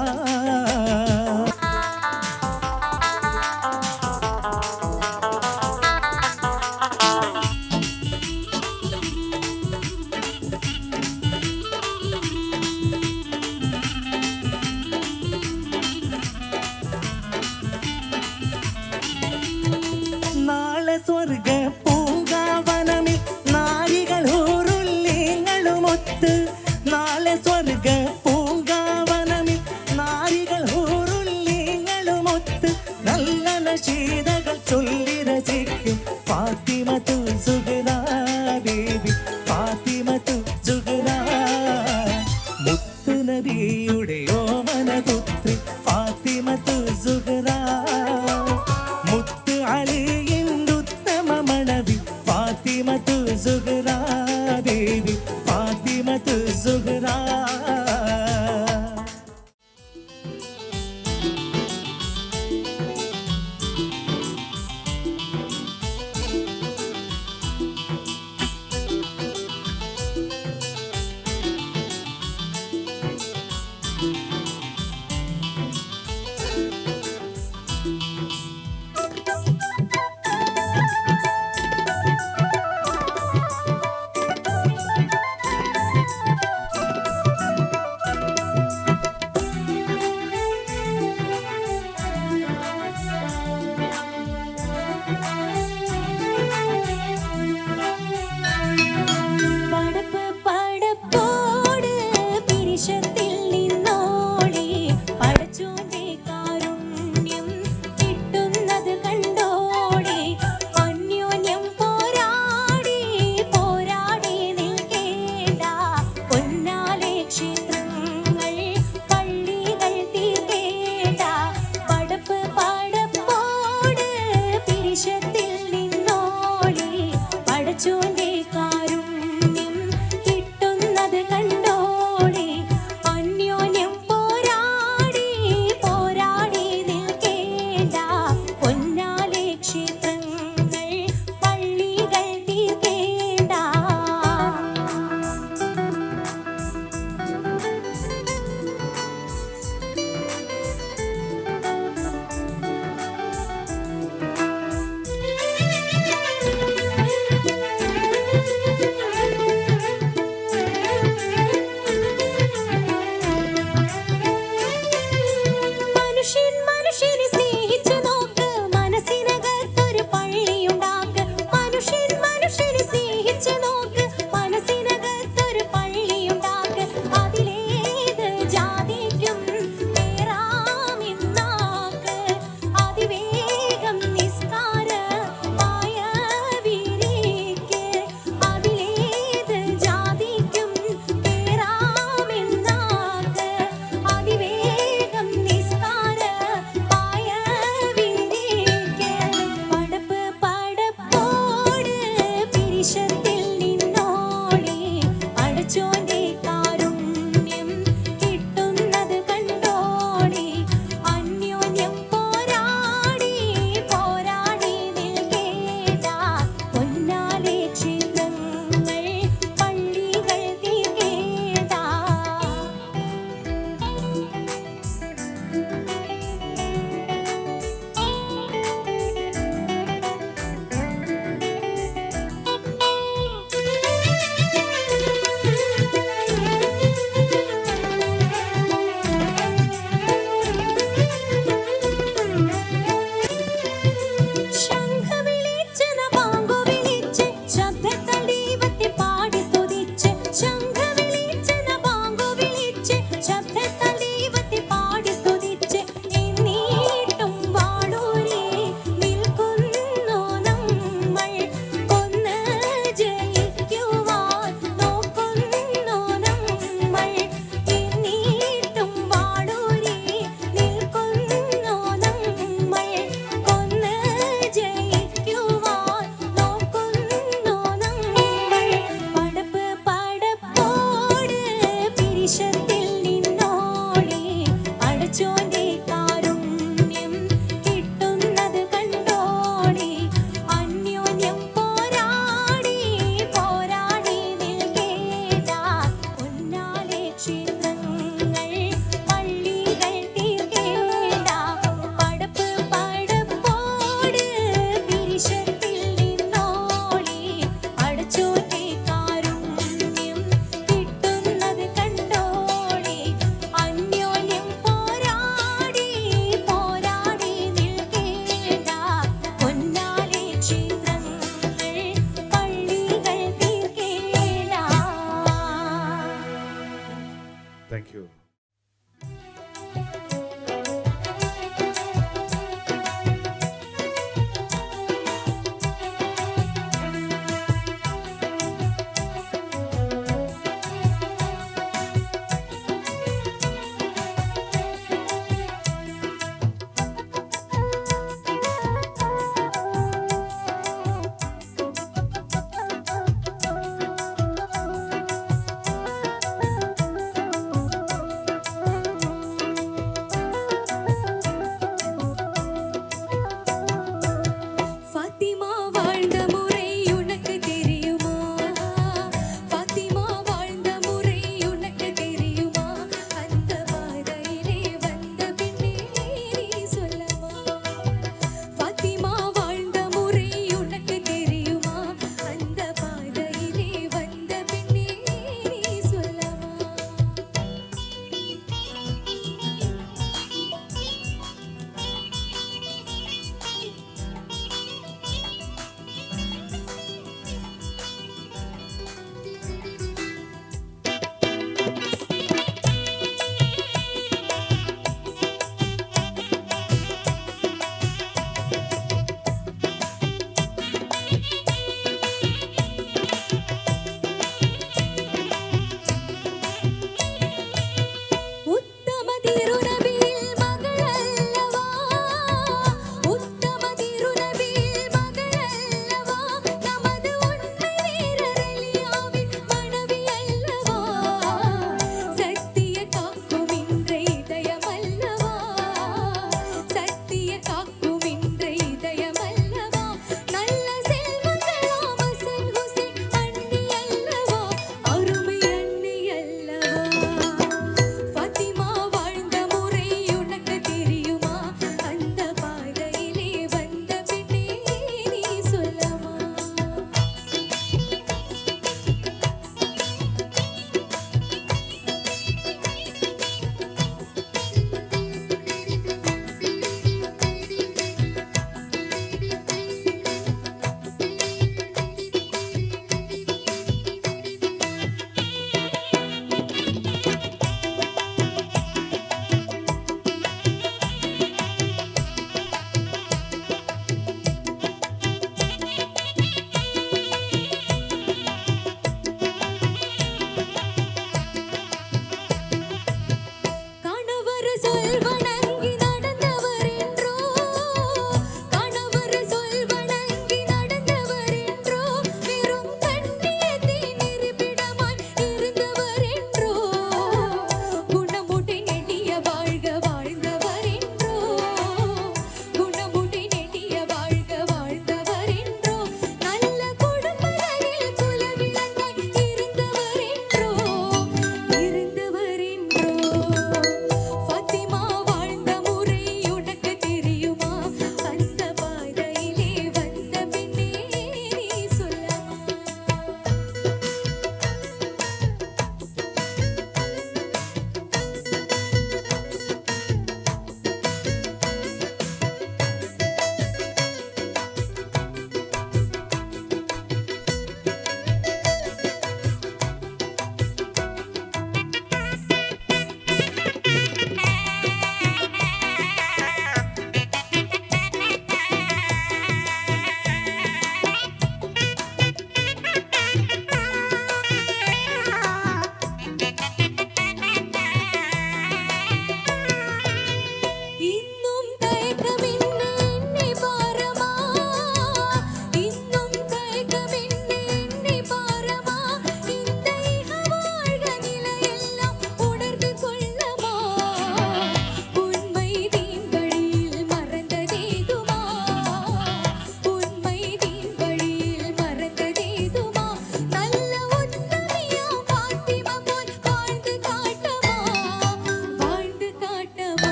നാളെ സ്വർഗ പൂങ്കാവനമിൽ നാരികൾ ഊരുല്ലിങ്ങളുമൊത്ത്, നാളെ സ്വർഗ പൂങ്കാവനമിൽ നാരികൾ ഊരുല്ലിങ്ങളുമൊത്ത് നല്ല നശീതകൾ ചൊല്ലി രസിക്കും ഫാത്തിമത്തു സുഹ്റ, ബീബി ഫാത്തിമത്തു സുഹ്റ. മുത്ത് നബിയുടെ ഓമനപുത്രി ഫാത്തിമത്തു സുഹ്റ, മുത്ത് അലിയുടെ ഉത്തമ മണവി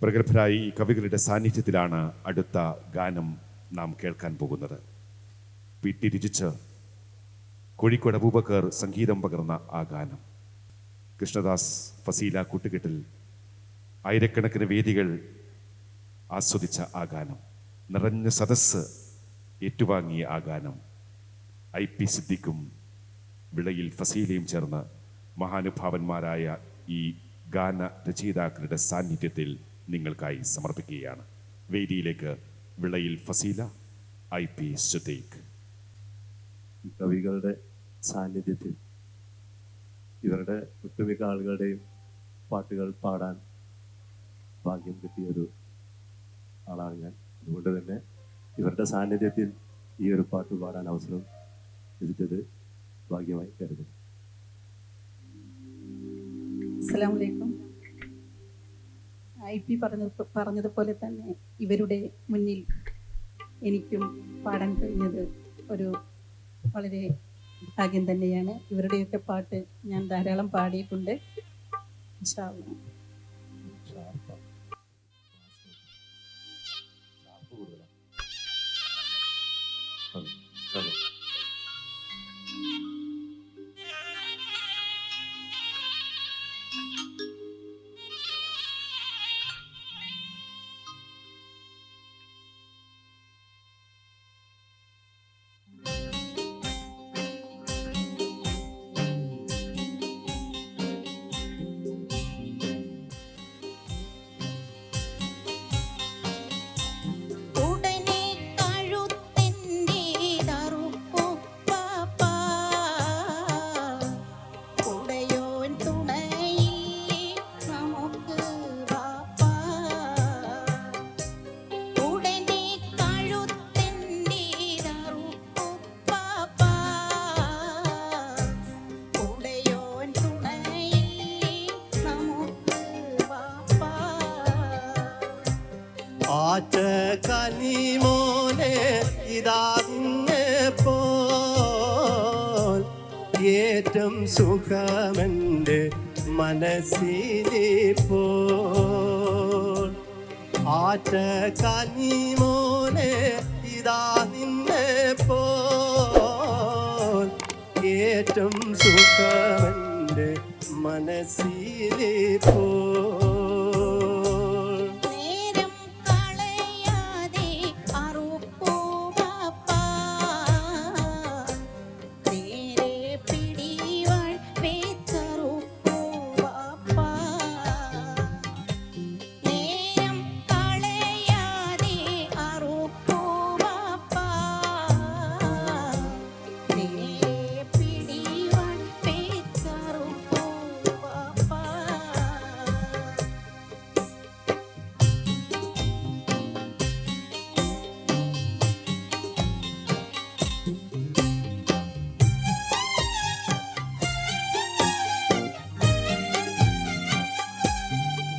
പ്രഗത്ഭരായ ഈ കവികളുടെ സാന്നിധ്യത്തിലാണ് അടുത്ത ഗാനം നാം കേൾക്കാൻ പോകുന്നത്. പി.ടി. രചിച്ച് കോഴിക്കോട് അബൂബക്കർ സംഗീതം പകർന്ന ആ ഗാനം, കൃഷ്ണദാസ് ഫസീല കൂട്ടുകെട്ടിൽ ആയിരക്കണക്കിന് വേദികൾ ആസ്വദിച്ച ആ ഗാനം, നിറഞ്ഞ സദസ്സ് ഏറ്റുവാങ്ങിയ ആ ഗാനം, IP സിദ്ദിഖും വിളയിൽ ഫസീലയും ചേർന്ന് മഹാനുഭാവന്മാരായ ഈ ഗാന രചയിതാക്കളുടെ സാന്നിധ്യത്തിൽ നിങ്ങൾക്കായി സമർപ്പിക്കുകയാണ്. വേദിയിലേക്ക് വിളയിൽ ഫസീല, IP സിദ്ദീഖ്. കവികളുടെ സാന്നിധ്യത്തിൽ ഇവരുടെ ഒട്ടുമിക്ക ആളുകളുടെയും പാട്ടുകൾ പാടാൻ ഭാഗ്യം കിട്ടിയൊരു ആളാണ് ഞാൻ. അതുകൊണ്ട് തന്നെ ഇവരുടെ സാന്നിധ്യത്തിൽ ഈ ഒരു പാട്ട് പാടാൻ അവസരം ലഭിച്ചത് ഭാഗ്യമായി കരുതുന്നു. അസ്സലാമു അലൈക്കും. IP പറഞ്ഞതുപോലെ തന്നെ ഇവരുടെ മുന്നിൽ എനിക്കും പാടാൻ കഴിഞ്ഞത് ഒരു വളരെ ഭാഗ്യം തന്നെയാണ്. ഇവരുടെയൊക്കെ പാട്ട് ഞാൻ ധാരാളം പാടിയിട്ടുണ്ട്. ഇൻഷാ അല്ലാഹ്. ആറ്റ കനിമോനെ ഇതാങ്ങപ്പോൾ ഏറ്റം സുഖമെൻ്റെ മനസ്സിലിപ്പോൾ. ആറ്റ കനിമോനെ ഇതാ നിന്നെപ്പോൾ ഏറ്റം സുഖമെൻ്റെ മനസ്സിലിപ്പോൾ.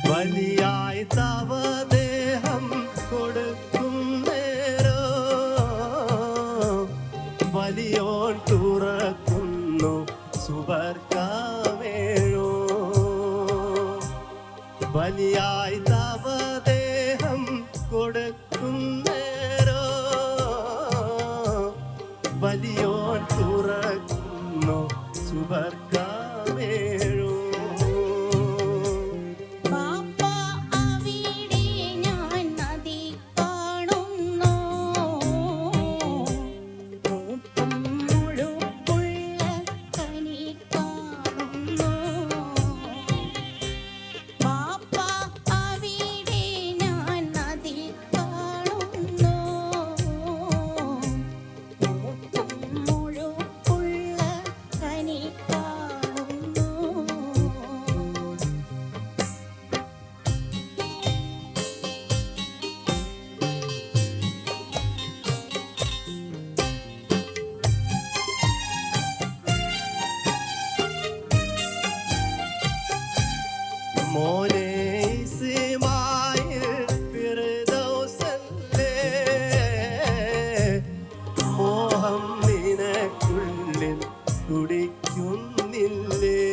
ബലിയായി തവ ദേഹം കൊടുക്കും നേരോ വലിയോൻ തുറക്കുന്നു സുബർക്കാമേഴോ. ബലിയായി തവ ദേഹം കൊടുക്കും നേരോ വലിയോൻ തുറക്കുന്നു സുബർക്കാമേഴോ. മോനെ ഇസ്മായിൽ ഫിർദൗസല്ലേ മോഹം നിനക്കുള്ളിൽ തുടിക്കുന്നില്ലേ.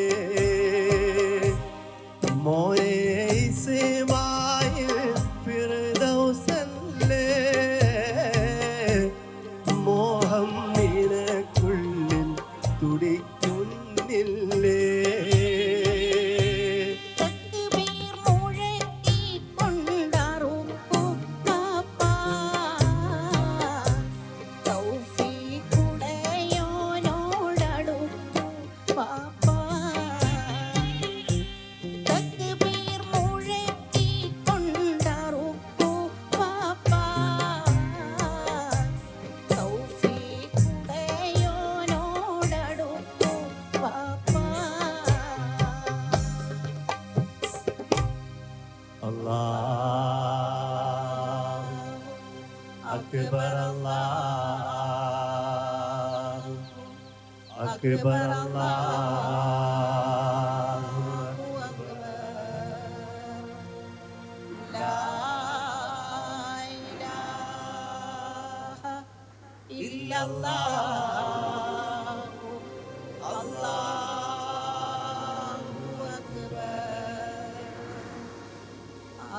മോനെ ഇസ്മായിൽ തുടിക്കുന്നില്ലേ അക്ബർ അല്ലാഹു അക്ബർ അല്ലാഹു അക്ബർ ലാ ഇലാഹ ഇല്ലല്ലാഹു അല്ലാഹു അക്ബർ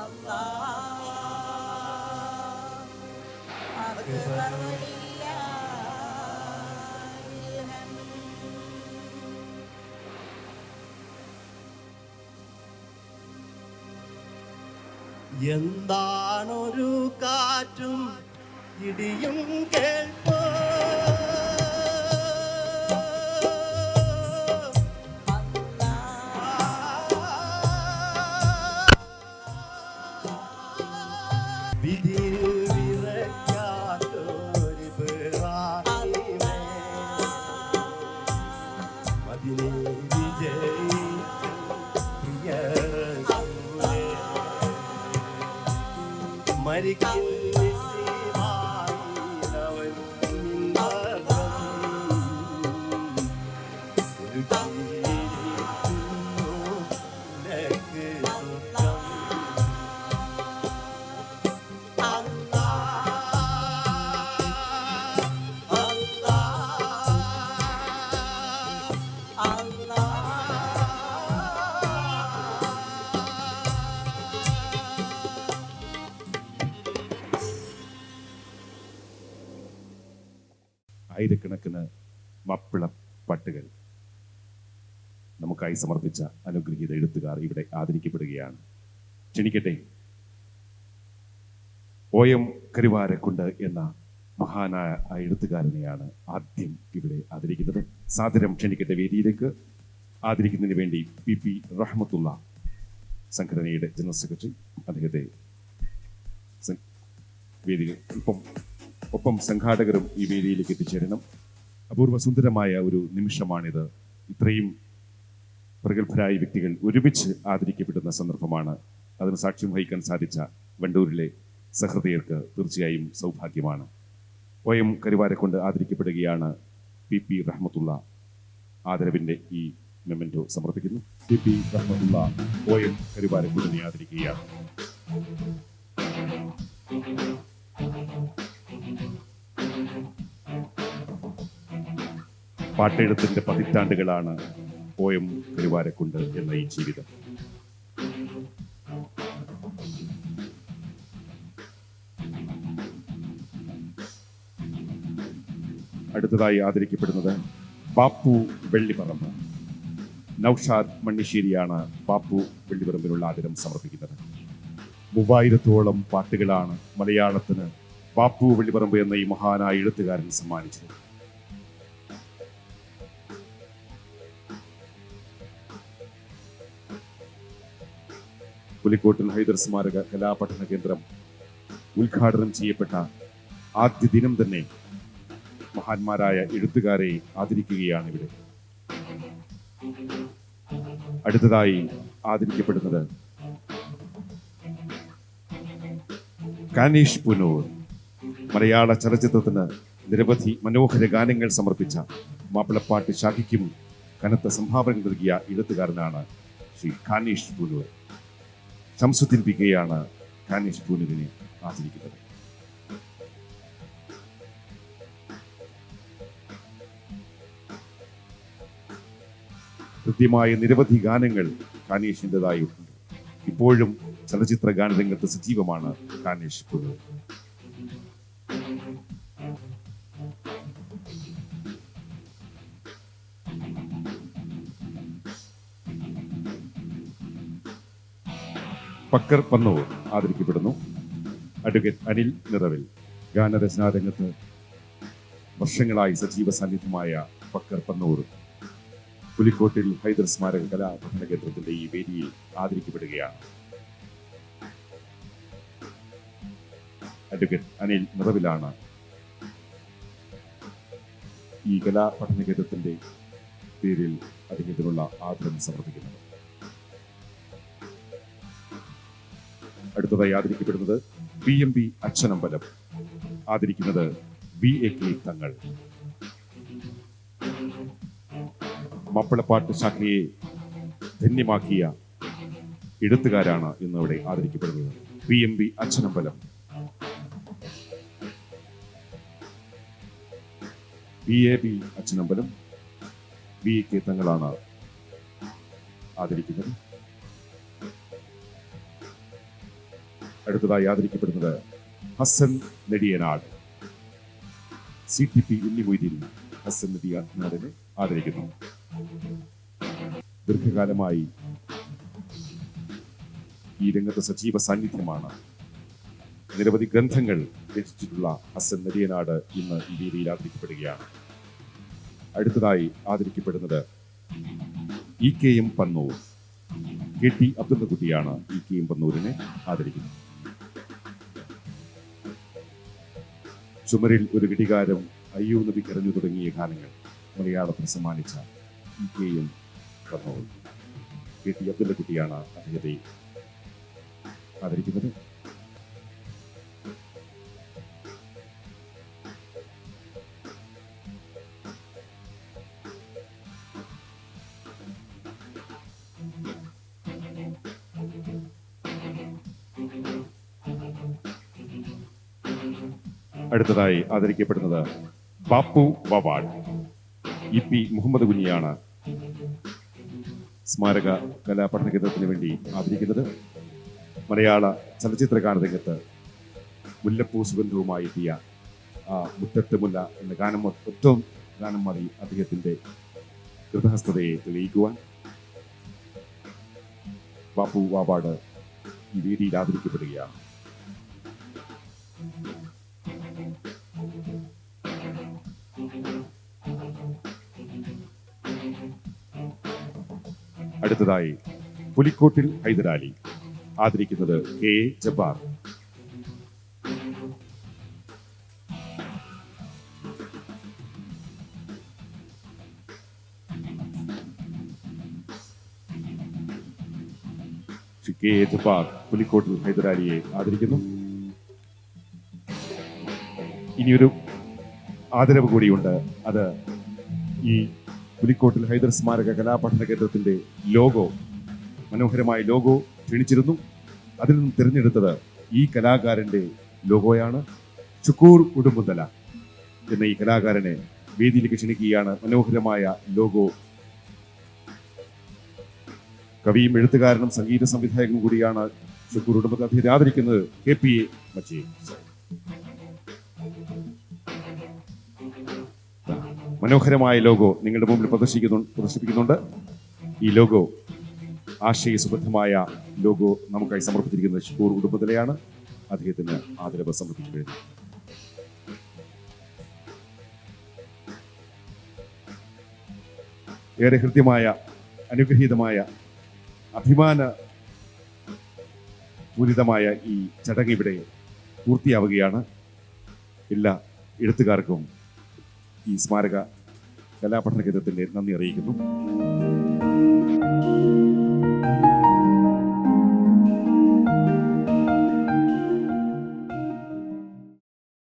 അല്ലാഹു അക്ബർ വലില്ലാഹിൽ ഹംദ്. എന്താണൊരു കാറ്റും ഇടിയും കേൾപ്പോ വിധിയിൽ വിറയ്ക്കാത്തൊരു ഇബ്രാഹീമേ, മദീനെ വിജയിച്ച പ്രിയ റസൂലേ, മരിക്കിൽ നിസ്സീമായിലവൻ നിൻമർദ്ദം ഒരുക്കിയിരിക്കുന്നു നിനക്ക് സ്വർഗ്ഗം. ആയിരക്കണക്കിന് മാപ്പിള പാട്ടുകൾ നമുക്കായി സമർപ്പിച്ച അനുഗ്രഹീത എഴുത്തുകാർ ഇവിടെ ആദരിക്കപ്പെടുകയാണ്. ക്ഷണിക്കട്ടെ, OM കരുവാരക്കുണ്ട് എന്ന മഹാനായ ആ എഴുത്തുകാരനെയാണ് ആദ്യം ഇവിടെ ആദരിക്കുന്നത്. സാദരം ക്ഷണിക്കട്ടെ വേദിയിലേക്ക്. ആദരിക്കുന്നതിന് വേണ്ടി PP റഹ്മത്തുള്ള സംഘടനയുടെ ജനറൽ സെക്രട്ടറി അദ്ദേഹത്തെ വേദിയിൽ ഒപ്പം സംഘാടകരും ഈ വേദിയിലേക്ക് എത്തിച്ചേരണം. അപൂർവ സുന്ദരമായ ഒരു നിമിഷമാണിത്. ഇത്രയും പ്രഗത്ഭരായ വ്യക്തികൾ ഒരുമിച്ച് ആദരിക്കപ്പെടുന്ന സന്ദർഭമാണ്. അതിന് സാക്ഷ്യം വഹിക്കാൻ സാധിച്ച വണ്ടൂരിലെ സഹൃദയർക്ക് തീർച്ചയായും സൗഭാഗ്യമാണ്. OM കരുവാരക്കൊണ്ട് ആദരിക്കപ്പെടുകയാണ്. PP റഹ്മത്തുള്ള ആദരവിൻ്റെ ഈ മെമ്മൻറ്റോ സമർപ്പിക്കുന്നു. PP Rahmatullah OM കരുവാരക്കൊണ്ടിനെ ആദരിക്കുകയാണ്. പാട്ടെഴുത്തിന്റെ പതിറ്റാണ്ടുകളാണ് OM Karuvarakundu എന്ന ഈ ജീവിതം. അടുത്തതായി ആദരിക്കപ്പെടുന്നത് ബാപ്പു വെള്ളിപ്പറമ്പ്. നൌഷാദ് മണ്ണിശ്ശേരിയാണ് ബാപ്പു വെള്ളിപ്പറമ്പിനുള്ള ആദരം സമർപ്പിക്കുന്നത്. 3000-ഓളം പാട്ടുകളാണ് മലയാളത്തിന് ബാപ്പു വെള്ളിപ്പറമ്പ് എന്ന ഈ മഹാനായ എഴുത്തുകാരൻ സമ്മാനിച്ചത്. പുലിക്കോട്ടിൽ ഹൈദർ സ്മാരക കലാപഠന കേന്ദ്രം ഉദ്ഘാടനം ചെയ്യപ്പെട്ട ആദ്യ ദിനം തന്നെ മഹാന്മാരായ എഴുത്തുകാരെ ആദരിക്കുകയാണ് ഇവിടെ. അടുത്തതായി ആദരിക്കപ്പെടുന്നത് കാനീഷ് പുനൂർ. മലയാള ചലച്ചിത്രത്തിന് നിരവധി മനോഹര ഗാനങ്ങൾ സമർപ്പിച്ച മാപ്പിളപ്പാട്ട് ശാഖയ്ക്കും കനത്ത സംഭാവന നൽകിയ എഴുത്തുകാരനാണ് ശ്രീ കാനീഷ് പുനൂർ. ശംസുദ്ദീൻ പികയാണ് കാനീഷ് പുനൂരിനെ ആദരിക്കുന്നത്. കൃത്യമായ നിരവധി ഗാനങ്ങൾ കാനീഷിൻ്റെതായിട്ടുണ്ട്. ഇപ്പോഴും ചലച്ചിത്ര ഗാനരംഗത്ത് സജീവമാണ് കാനീഷ് പുനൂർ. പക്കർ പന്നൂർ ആദരിക്കപ്പെടുന്നു. അഡ്വക്കേറ്റ് അനിൽ നിറവിൽ. ഗാനരചനാ രംഗത്ത് വർഷങ്ങളായി സജീവ സാന്നിധ്യമായ പക്കർ പന്നൂർ പുലിക്കോട്ടിൽ ഹൈദർ സ്മാരക കലാ പഠന കേന്ദ്രത്തിന്റെ ഈ വേദിയിൽ ആദരിക്കപ്പെടുകയാണ്. അഡ്വക്കേറ്റ് അനിൽ നിറവിലാണ് ഈ കലാ പഠന കേന്ദ്രത്തിന്റെ പേരിൽ അദ്ദേഹത്തിനുള്ള ആദരം സമർപ്പിക്കുന്നത്. അടുത്തതായി ആദരിക്കപ്പെടുന്നത് PMB അച്ഛനമ്പലം. ആദരിക്കുന്നത് VAK തങ്ങൾ. മാപ്പിളപ്പാട്ട് ശാഖയെ ധന്യമാക്കിയ എഴുത്തുകാരാണ് ഇന്നിവിടെ ആദരിക്കപ്പെടുന്നത്. PMB Achanambalam. VAB Achanambalam, VAK തങ്ങളാണ് ആദരിക്കുന്നത്. അടുത്തതായി ആദരിക്കപ്പെടുന്നത് ഹസൻ നെടിയനാട്. CTP ഉണ്ണിമൊയ്തീൻ ഹസൻ നെടിയനാടിനെ ആദരിക്കുന്നു. ദീർഘകാലമായി ഈ രംഗത്ത് സജീവ സാന്നിധ്യമാണ്. നിരവധി ഗ്രന്ഥങ്ങൾ രചിച്ചിട്ടുള്ള ഹസൻ നെടിയനാട് ഇന്ന് ഈ വേദിയിൽ ആദരിക്കപ്പെടുകയാണ്. അടുത്തതായി ആദരിക്കപ്പെടുന്നത് EKM പന്നൂർ. KT അബ്ദുള്ളക്കുട്ടിയാണ് EKM പന്നൂരിനെ ആദരിക്കുന്നത്. ചുമരിൽ ഒരു ഘടികാരം, അയ്യോ നബി കരഞ്ഞു തുടങ്ങിയ ഗാനങ്ങൾ മലയാളത്തിന് സമ്മാനിച്ച EKM പന്നൂർ. KT അബ്ദുള്ളക്കുട്ടിയാണ് അദ്ദേഹത്തെ ആദരിക്കുന്നത്. അടുത്തതായി ആദരിക്കപ്പെടുന്നത് ബാപ്പു വവാഡ്. EP മുഹമ്മദ് കുഞ്ഞിയാണ് സ്മാരക കലാപഠന കേന്ദ്രത്തിന് വേണ്ടി ആദരിക്കുന്നത്. മലയാള ചലച്ചിത്ര ഗാനരംഗത്ത് മുല്ലപ്പൂ സുഗന്ധവുമായി എത്തിയ മുറ്റത്ത് മുല്ല എന്ന ഗാനം, ഒറ്റ ഗാനം മതി അദ്ദേഹത്തിന്റെ കൃതഹസ്തതയെ തെളിയിക്കുവാൻ. ബാപ്പു വവാഡ് ഈ വേദിയിൽ ആദരിക്കപ്പെടുകയാണ്. അടുത്തതായി പുലിക്കോട്ടിൽ ഹൈദരാലി. ആദരിക്കുന്നത് KA ജബ്ബാർ. KA ജബ്ബാർ പുലിക്കോട്ടിൽ ഹൈദരാലിയെ ആദരിക്കുന്നു. ഇനിയൊരു ആദരവ് കൂടിയുണ്ട്. അത് ഈ പുലിക്കോട്ടിൽ ഹൈദർ സ്മാരക കലാപഠന കേന്ദ്രത്തിന്റെ ലോഗോ, മനോഹരമായ ലോഗോ ക്ഷണിച്ചിരുന്നു. അതിൽ നിന്നും തിരഞ്ഞെടുത്തത് ഈ കലാകാരന്റെ ലോഗോയാണ്. ഷുക്കൂർ ഉടുമ്പുതല എന്ന ഈ കലാകാരനെ വേദിയിലേക്ക് ക്ഷണിക്കുകയാണ്. മനോഹരമായ ലോഗോ. കവിയും എഴുത്തുകാരനും സംഗീത സംവിധായകനും കൂടിയാണ് ഷുക്കൂർ ഉടുമ്പുതല. അദ്ദേഹത്തെ ആദരിക്കുന്നത് KPA മച്ചി. മനോഹരമായ ലോഗോ നിങ്ങളുടെ മുമ്പിൽ പ്രദർശിപ്പിക്കുന്നുണ്ട്. ഈ ലോഗോ, ആശയസുബദ്ധമായ ലോഗോ നമുക്കായി സമർപ്പിച്ചിരിക്കുന്നത് ഷുക്കൂർ ഉടുമ്പുതലയാണ്. അദ്ദേഹത്തിന് ആദരവ് സമർപ്പിച്ചു കഴിഞ്ഞു. ഏറെ ഹൃദ്യമായ, അനുഗ്രഹീതമായ, അഭിമാന പൂരിതമായ ഈ ചടങ്ങ് ഇവിടെ പൂർത്തിയാവുകയാണ്. എല്ലാ എഴുത്തുകാർക്കും ഈ സ്മാരക കലാപഠന കേന്ദ്രത്തിന്റെ നന്ദി അറിയിക്കുന്നു.